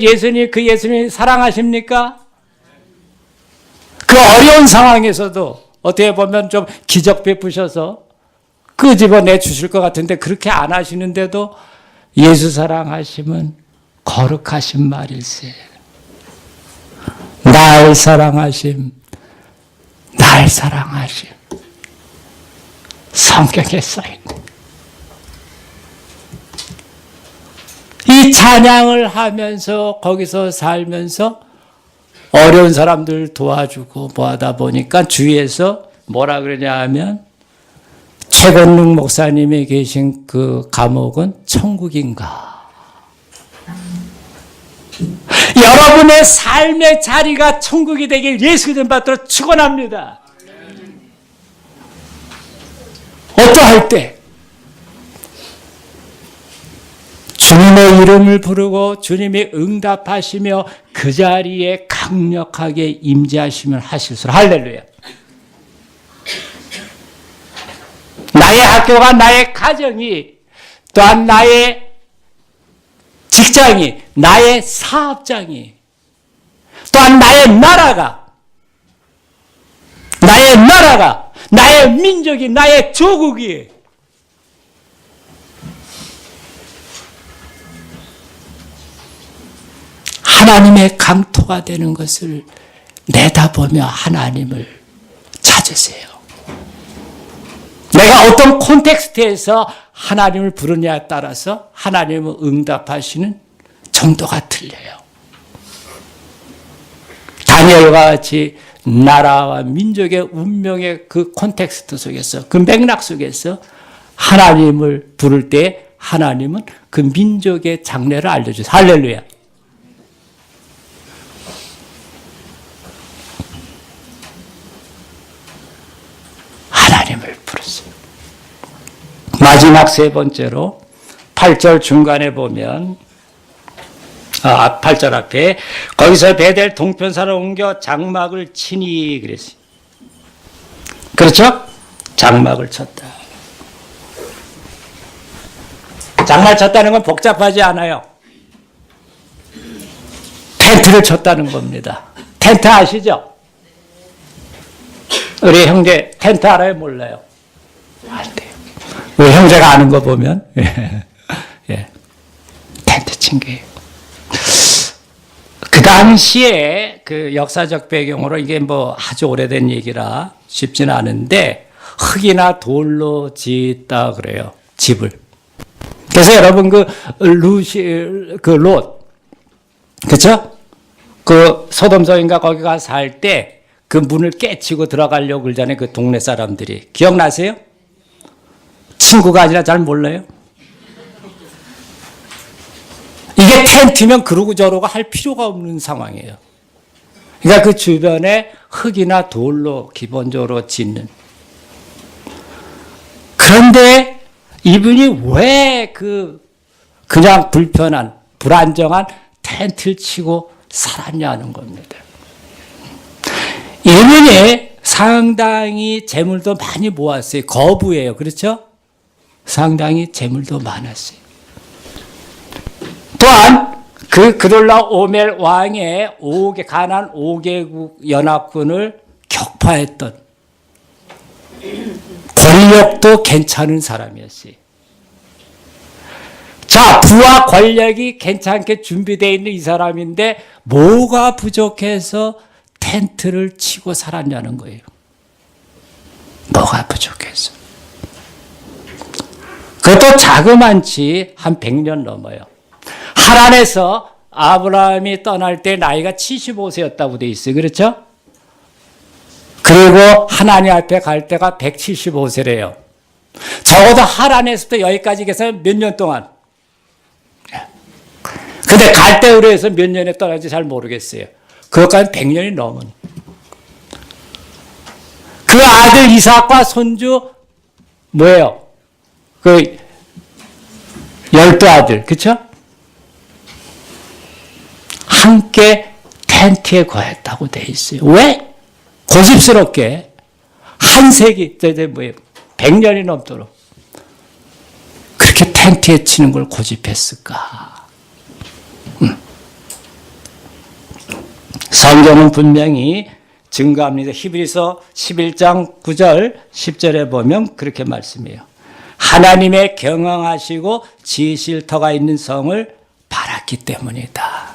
그 예수님이 사랑하십니까? 그 어려운 상황에서도 어떻게 보면 좀 기적 베푸셔서 끄집어내 주실 것 같은데 그렇게 안 하시는데도 예수 사랑하시면 거룩하신 말일세. 날 사랑하심, 날 사랑하심. 성경에 써있네. 이 찬양을 하면서 거기서 살면서 어려운 사람들 도와주고 뭐 하다 보니까 주위에서 뭐라 그러냐 하면 최건능 목사님이 계신 그 감옥은 천국인가? 여러분의 삶의 자리가 천국이 되길 예수 이름 받들어 축원합니다. 어떠할 때 주님의 이름을 부르고 주님이 응답하시며 그 자리에 강력하게 임재하시면 하실수록 할렐루야. 나의 학교가 나의 가정이 또한 나의 직장이 나의 사업장이 또한 나의 나라가 나의 민족이 나의 조국이 하나님의 강토가 되는 것을 내다보며 하나님을 찾으세요. 내가 어떤 콘텍스트에서 하나님을 부르냐에 따라서 하나님을 응답하시는 정도가 틀려요. 다니엘과 같이 나라와 민족의 운명의 그 콘텍스트 속에서 그 맥락 속에서 하나님을 부를 때 하나님은 그 민족의 장래를 알려주세요. 할렐루야. 하나님을 부르세요. 마지막 세 번째로 8절 중간에 보면 8절 앞에 거기서 베델 동편사로 옮겨 장막을 치니 그랬어요. 그렇죠? 장막을 쳤다. 장막 쳤다는 건 복잡하지 않아요. 텐트를 쳤다는 겁니다. 텐트 아시죠? 우리 형제 텐트 알아요? 몰라요? 안 돼요. 우리 형제가 아는 거 보면 예. 텐트 친 거예요. 그 당시에 그 역사적 배경으로 이게 뭐 아주 오래된 얘기라 쉽지는 않은데 흙이나 돌로 짓다 그래요. 집을. 그래서 여러분 롯 그쵸? 그 소돔성인가 거기 가서 살 때 그 문을 깨치고 들어가려고 그러잖아요. 그 동네 사람들이. 기억나세요? 친구가 아니라 잘 몰라요? 이게 텐트면 그러고 저러고 할 필요가 없는 상황이에요. 그러니까 그 주변에 흙이나 돌로 기본적으로 짓는. 그런데 이분이 왜 그냥 불편한, 불안정한 텐트를 치고 살았냐는 겁니다. 이분이 상당히 재물도 많이 모았어요. 거부예요. 그렇죠? 상당히 재물도 많았어요. 또한 그 그돌라오멜 왕의 가나안 5개국 연합군을 격파했던 권력도 괜찮은 사람이었어요. 자, 부와 권력이 괜찮게 준비되어 있는 이 사람인데 뭐가 부족해서 텐트를 치고 살았냐는 거예요. 뭐가 부족해서. 그것도 자그만치 한 100년 넘어요. 하란에서 아브라함이 떠날 때 나이가 75세였다고 돼 있어요. 그렇죠? 그리고 하나님 앞에 갈 때가 175세래요. 적어도 하란에서부터 여기까지 계산 몇 년 동안. 근데 갈대우로 해서 몇 년에 떠날지 잘 모르겠어요. 그것까지 100년이 넘은. 그 아들 이삭과 손주 뭐예요? 그 12아들, 그쵸? 함께 텐트에 거했다고 돼 있어요. 왜? 고집스럽게 한 세기, 뭐예요? 100년이 넘도록 그렇게 텐트에 치는 걸 고집했을까? 성경은 분명히 증거합니다. 히브리서 11장 9절 10절에 보면 그렇게 말씀해요. 하나님의 경영하시고 지으실 터가 있는 성을 바랐기 때문이다.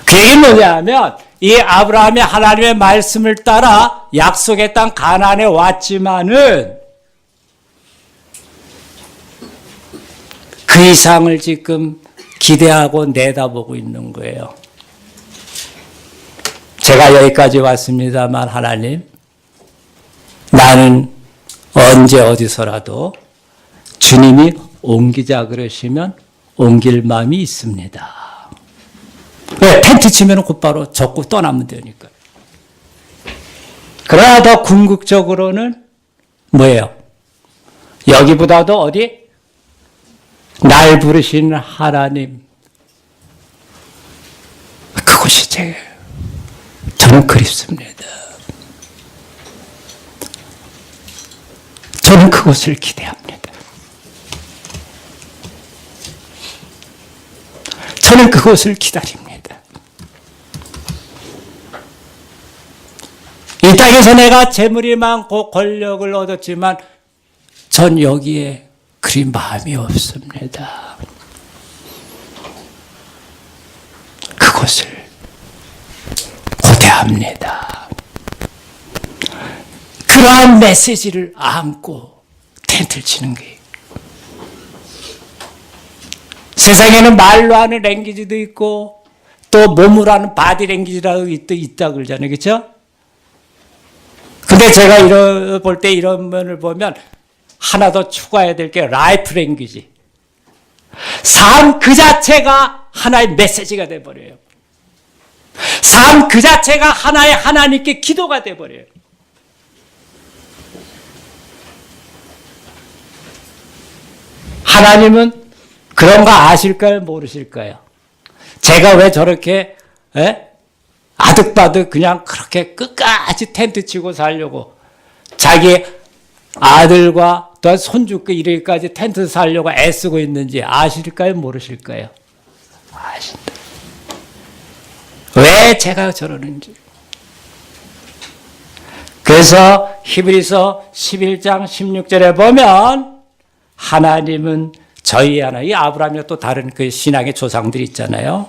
그 얘기는 뭐냐면 이 아브라함이 하나님의 말씀을 따라 약속의 땅 가나안에 왔지만은 그 이상을 지금 기대하고 내다보고 있는 거예요. 제가 여기까지 왔습니다만 하나님, 나는 언제 어디서라도 주님이 옮기자 그러시면 옮길 마음이 있습니다. 왜? 텐트 치면 곧바로 접고 떠나면 되니까. 그러나 더 궁극적으로는 뭐예요? 여기보다도 어디? 날 부르시는 하나님. 그것이 저는 그립습니다. 저는 그것을 기대합니다. 저는 그것을 기다립니다. 이 땅에서 내가 재물이 많고 권력을 얻었지만 전 여기에 그리 마음이 없습니다. 그것을 고대합니다. 그러한 메시지를 안고 텐트를 치는 거예요. 세상에는 말로 하는 랭귀지도 있고 또 몸으로 하는 바디 랭귀지라고 있다 그러잖아요. 그렇죠? 근데 제가 볼 때 이런 면을 보면 하나 더 추가해야 될 게 라이프 랭귀지. 삶 그 자체가 하나의 메시지가 돼버려요. 삶 그 자체가 하나의 하나님께 기도가 돼버려요. 하나님은 그런 거 아실까요? 모르실까요? 제가 왜 저렇게 아득바득 그냥 그렇게 끝까지 텐트 치고 살려고 자기 아들과 또 손주께 이르기까지 텐트 살려고 애쓰고 있는지 아실까요? 모르실까요? 아신다. 왜 제가 저러는지. 그래서 히브리서 11장 16절에 보면 하나님은 저희 하나님, 이 아브라함이나 또 다른 그 신앙의 조상들이 있잖아요.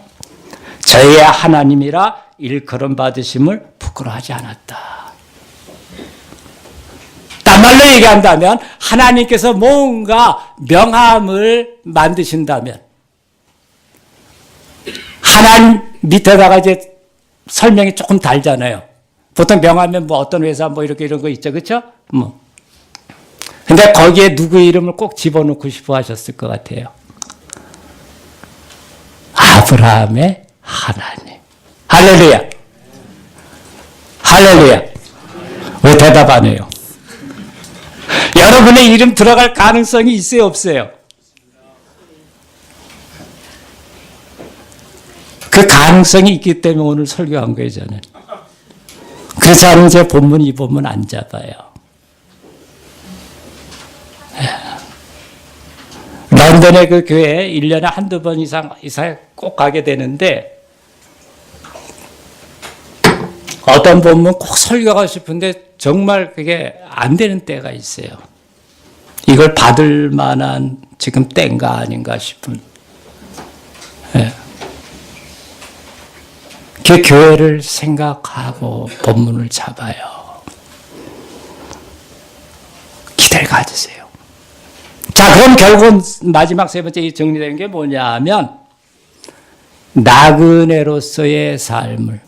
저희의 하나님이라 일컬음 받으심을 부끄러워하지 않았다. 딴 말로 얘기한다면 하나님께서 뭔가 명함을 만드신다면 하나님 밑에다가 이제 설명이 조금 달잖아요. 보통 명하면 뭐 어떤 회사 뭐 이렇게 이런 거 있죠. 그렇죠? 뭐. 근데 거기에 누구 이름을 꼭 집어넣고 싶어 하셨을 것 같아요. 아브라함의 하나님. 할렐루야. 할렐루야. 왜 대답 안 해요? 여러분의 이름 들어갈 가능성이 있어요, 없어요? 그 가능성이 있기 때문에 오늘 설교한 거예요, 저는. 그렇지 않으면 제 본문, 이 본문 안 잡아요. 런던의 그 교회에 1년에 한두 번 이상 꼭 가게 되는데, 어떤 본문 꼭 설교하고 싶은데 정말 그게 안 되는 때가 있어요. 이걸 받을 만한 지금 때인가 아닌가 싶은. 예. 그 교회를 생각하고 본문을 잡아요. 기대를 가지세요. 자, 그럼 결국은 마지막 세 번째 정리되는 게 뭐냐 하면 나그네로서의 삶을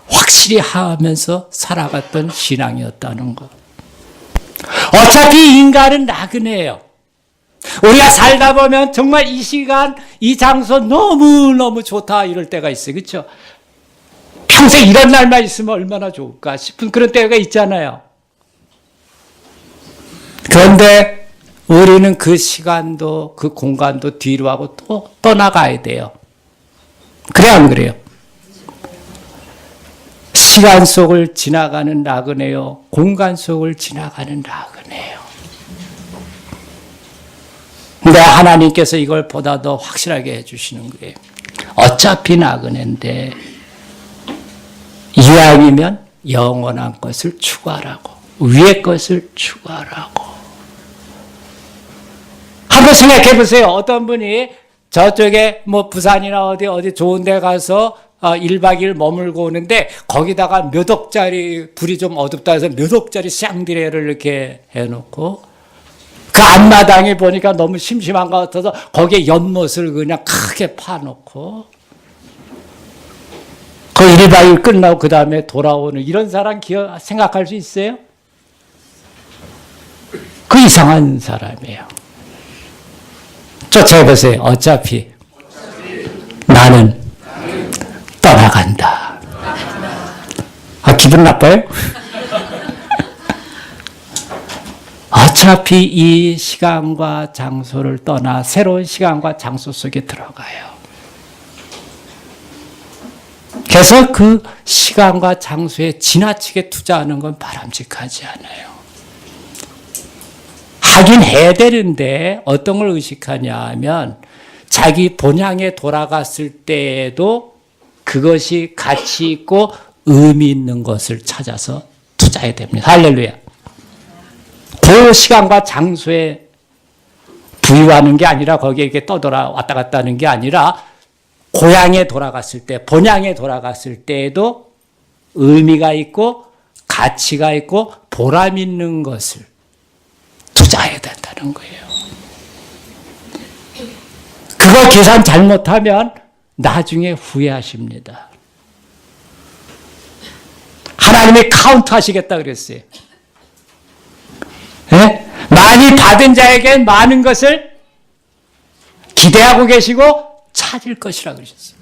확실히 하면서 살아갔던 신앙이었다는 것. 어차피 인간은 나그네예요. 우리가 살다 보면 정말 이 시간, 이 장소 너무너무 좋다 이럴 때가 있어요. 그렇죠? 평생 이런 날만 있으면 얼마나 좋을까 싶은 그런 때가 있잖아요. 그런데 우리는 그 시간도 그 공간도 뒤로 하고 또 떠나가야 돼요. 그래 안 그래요? 시간 속을 지나가는 나그네요. 공간 속을 지나가는 나그네요. 근데 하나님께서 이걸 보다 더 확실하게 해주시는 거예요. 어차피 나그네인데 이왕이면 영원한 것을 추구하라고. 위의 것을 추구하라고. 한번 생각해 보세요. 어떤 분이 저쪽에 뭐 부산이나 어디 좋은 데 가서 1박 2일 머물고 오는데 거기다가 몇 억짜리, 불이 좀 어둡다 해서 몇 억짜리 샹드레를 이렇게 해놓고 그 앞마당에 보니까 너무 심심한 것 같아서 거기에 연못을 그냥 크게 파놓고 그 1박 2일 끝나고 그 다음에 돌아오는 이런 사람 생각할 수 있어요? 그 이상한 사람이에요. 쫓아보세요. 어차피 나는 떠나간다. 기분 나빠요? 어차피 이 시간과 장소를 떠나 새로운 시간과 장소 속에 들어가요. 그래서 그 시간과 장소에 지나치게 투자하는 건 바람직하지 않아요. 하긴 해야 되는데 어떤 걸 의식하냐 하면 자기 본향에 돌아갔을 때에도 그것이 가치 있고 의미 있는 것을 찾아서 투자해야 됩니다. 할렐루야. 그 시간과 장소에 부유하는 게 아니라 거기에 이렇게 떠돌아 왔다 갔다 하는 게 아니라 고향에 돌아갔을 때, 본향에 돌아갔을 때에도 의미가 있고 가치가 있고 보람 있는 것을 투자해야 된다는 거예요. 그거 계산 잘못하면 나중에 후회하십니다. 하나님이 카운트 하시겠다 그랬어요. 네? 많이 받은 자에게 많은 것을 기대하고 계시고 찾을 것이라 그러셨어요.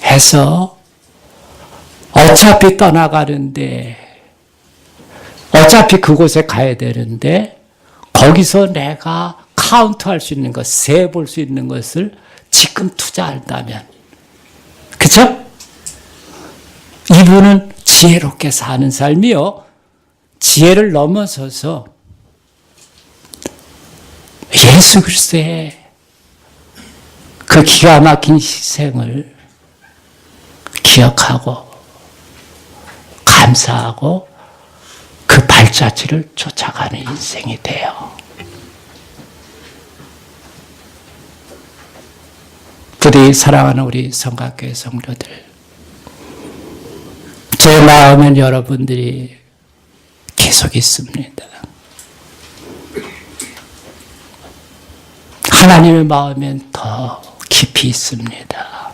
해서 어차피 떠나가는데 어차피 그곳에 가야 되는데 거기서 내가 카운트할 수 있는 것, 세볼 수 있는 것을 지금 투자한다면 그렇죠? 이분은 지혜롭게 사는 삶이요. 지혜를 넘어서서 예수 그리스도의 그 기가 막힌 희생을 기억하고 감사하고 그 발자취를 쫓아가는 인생이 돼요. 부디 사랑하는 우리 성곽교회 성도들, 제 마음은 여러분들이 계속 있습니다. 하나님의 마음엔 더 깊이 있습니다.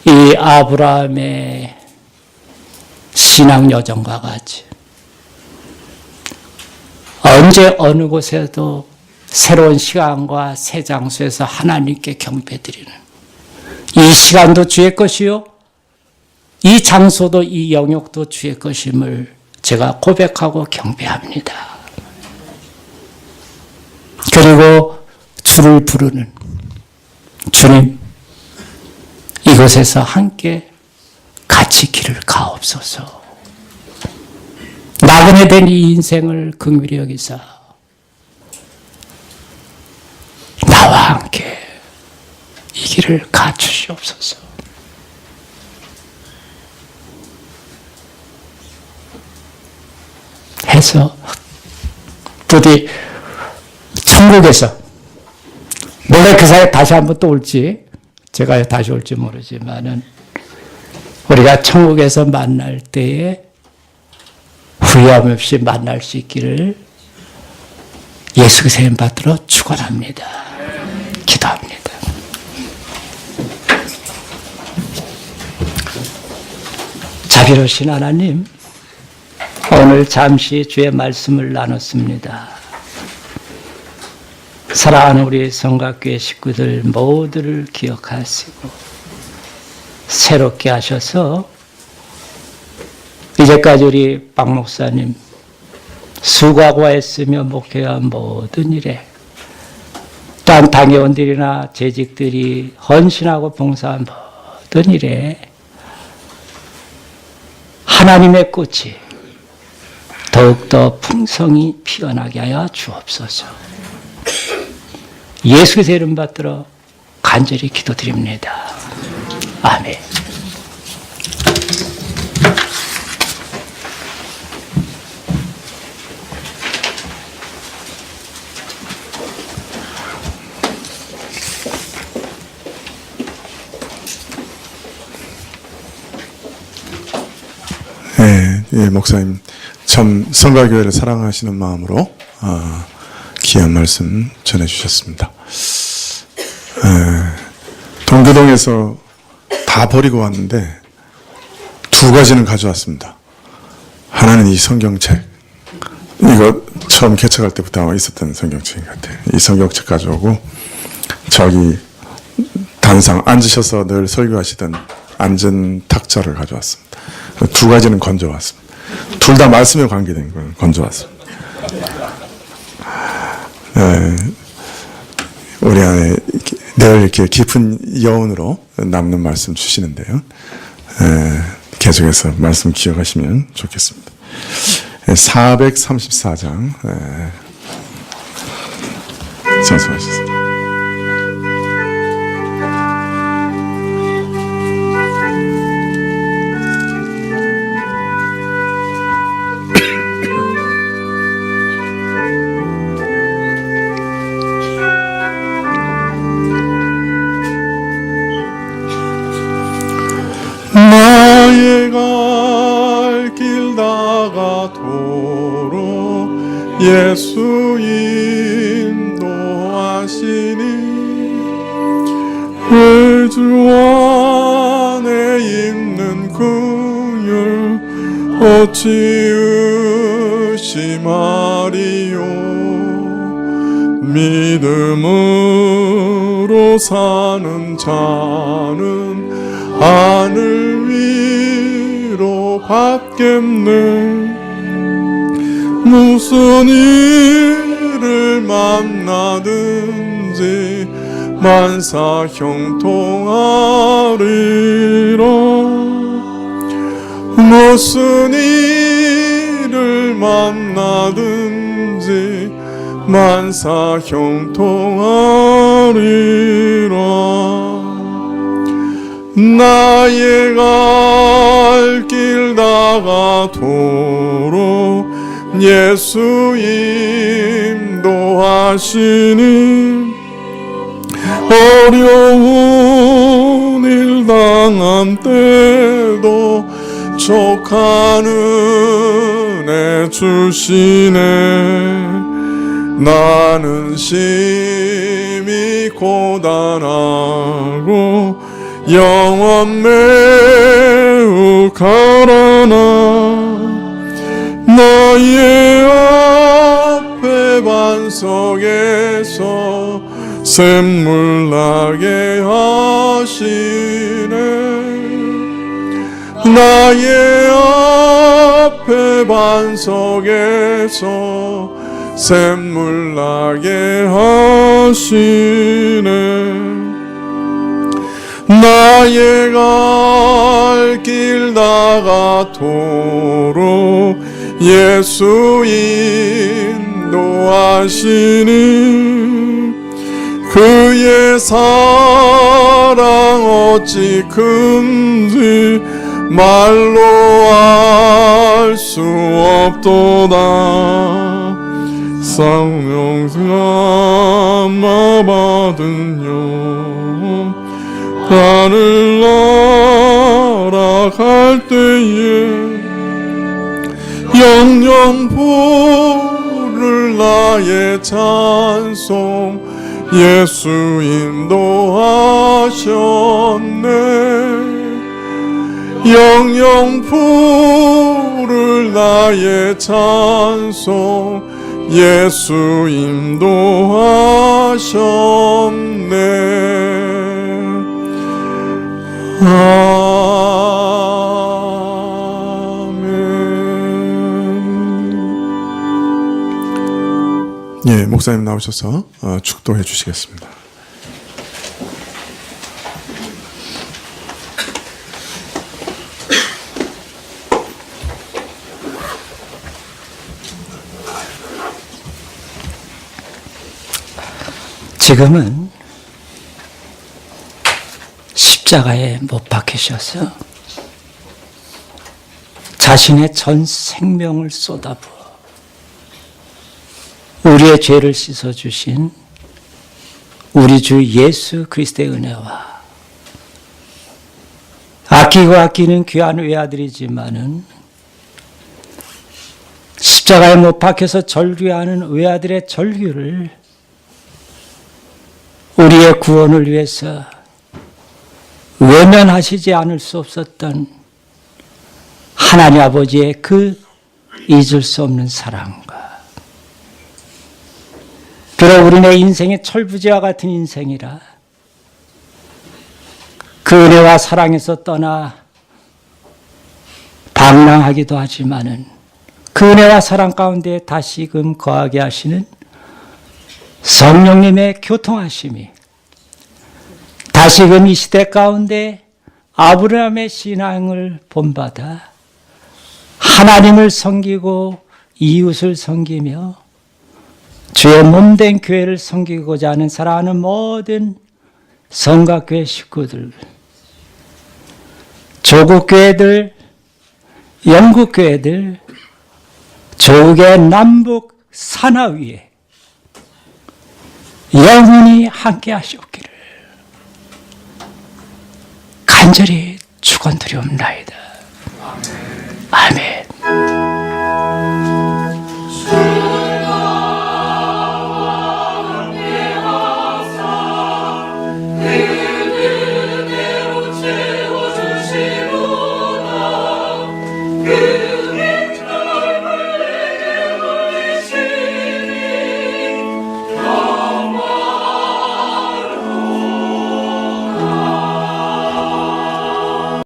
이 아브라함의 신앙 여정과 같이 언제 어느 곳에도 새로운 시간과 새 장소에서 하나님께 경배드리는 이 시간도 주의 것이요, 이 장소도 이 영역도 주의 것임을 제가 고백하고 경배합니다. 그리고 주를 부르는 주님, 이곳에서 함께 같이 길을 가옵소서. 나그네 된 이 인생을 긍휼히 여기사 나와 함께 이 길을 가주시옵소서. 해서 부디 천국에서, 물론 그 사이에 다시 한번 또 올지, 제가 다시 올지 모르지만은 우리가 천국에서 만날 때에 후회함 없이 만날 수 있기를 예수 그리스도의 이름 받들어 축원합니다. 기도합니다. 자비로우신 하나님, 오늘 잠시 주의 말씀을 나눴습니다. 사랑하는 우리 성곽교회 식구들 모두를 기억하시고 새롭게 하셔서 이제까지 우리 박 목사님 수고하고 애쓰며 목회한 모든 일에, 또한 당회원들이나 재직들이 헌신하고 봉사한 모든 일에 하나님의 꽃이 더욱더 풍성히 피어나게 하여 주옵소서. 예수 그리스도의 이름 받들어 간절히 기도드립니다. 아멘. 예, 목사님 참 성가교회를 사랑하시는 마음으로 귀한 말씀 전해주셨습니다. 동교동에서 다 버리고 왔는데 두 가지는 가져왔습니다. 하나는 이 성경책, 이거 처음 개척할 때부터 있었던 성경책인 것 같아요. 이 성경책 가져오고, 저기 단상 앉으셔서 늘 설교하시던 앉은 탁자를 가져왔습니다. 두 가지는 건져왔습니다. 둘 다 말씀에 관계된 걸 건져왔습니다. 우리 안에 늘 이렇게 깊은 여운으로 남는 말씀 주시는데요. 계속해서 말씀 기억하시면 좋겠습니다. 434장 전송하셨습니다. 나의 갈 길 다가도록 예수 인도하시니 주 안에 있는 긍휼 어찌 의심하리요. 믿음으로 사는 자는 하늘 위로 받겠네. 무슨 일을 만나든지 만사 형통하리라. 무슨 일을 만나든지 만사 형통하리라. 하리라. 나의 갈 길 다가도록 예수 인도하시니 어려운 일 당한 때도 족한 은혜 주시네. 나는 심히 고단하고 영원 매우 가라나. 나의 앞에 반석에서 샘물 나게 하시네. 나의 앞에 반석에서 샘물 나게 하시네. 나의 갈 길 다가도록 예수 인도하시니 그의 사랑 어찌 큰지 말로 알 수 없도다. 성령 삼아 받은 영 하늘 날아갈 때에 영영 부를 나의 찬송 예수 인도하셨네. 영영 부를 나의 찬송 예수 인도하셨네. 아멘. 예, 목사님 나오셔서 축도해 주시겠습니다. 지금은 십자가에 못 박히셔서 자신의 전 생명을 쏟아부어 우리의 죄를 씻어주신 우리 주 예수 그리스도의 은혜와 아끼고 아끼는 귀한 외아들이지만은 십자가에 못 박혀서 절규하는 외아들의 절규를 우리의 구원을 위해서 외면하시지 않을 수 없었던 하나님 아버지의 그 잊을 수 없는 사랑과 비록 우리네 인생의 철부지와 같은 인생이라 그 은혜와 사랑에서 떠나 방랑하기도 하지만은 그 은혜와 사랑 가운데 다시금 거하게 하시는 성령님의 교통하심이 다시금 이 시대 가운데 아브라함의 신앙을 본받아 하나님을 섬기고 이웃을 섬기며 주의 몸된 교회를 섬기고자 하는 사랑하는 모든 성곽교회 식구들, 조국교회들, 영국교회들, 조국의 남북 산하 위에 영원히 함께 하시옵기를 간절히 축원드리옵나이다. 아멘.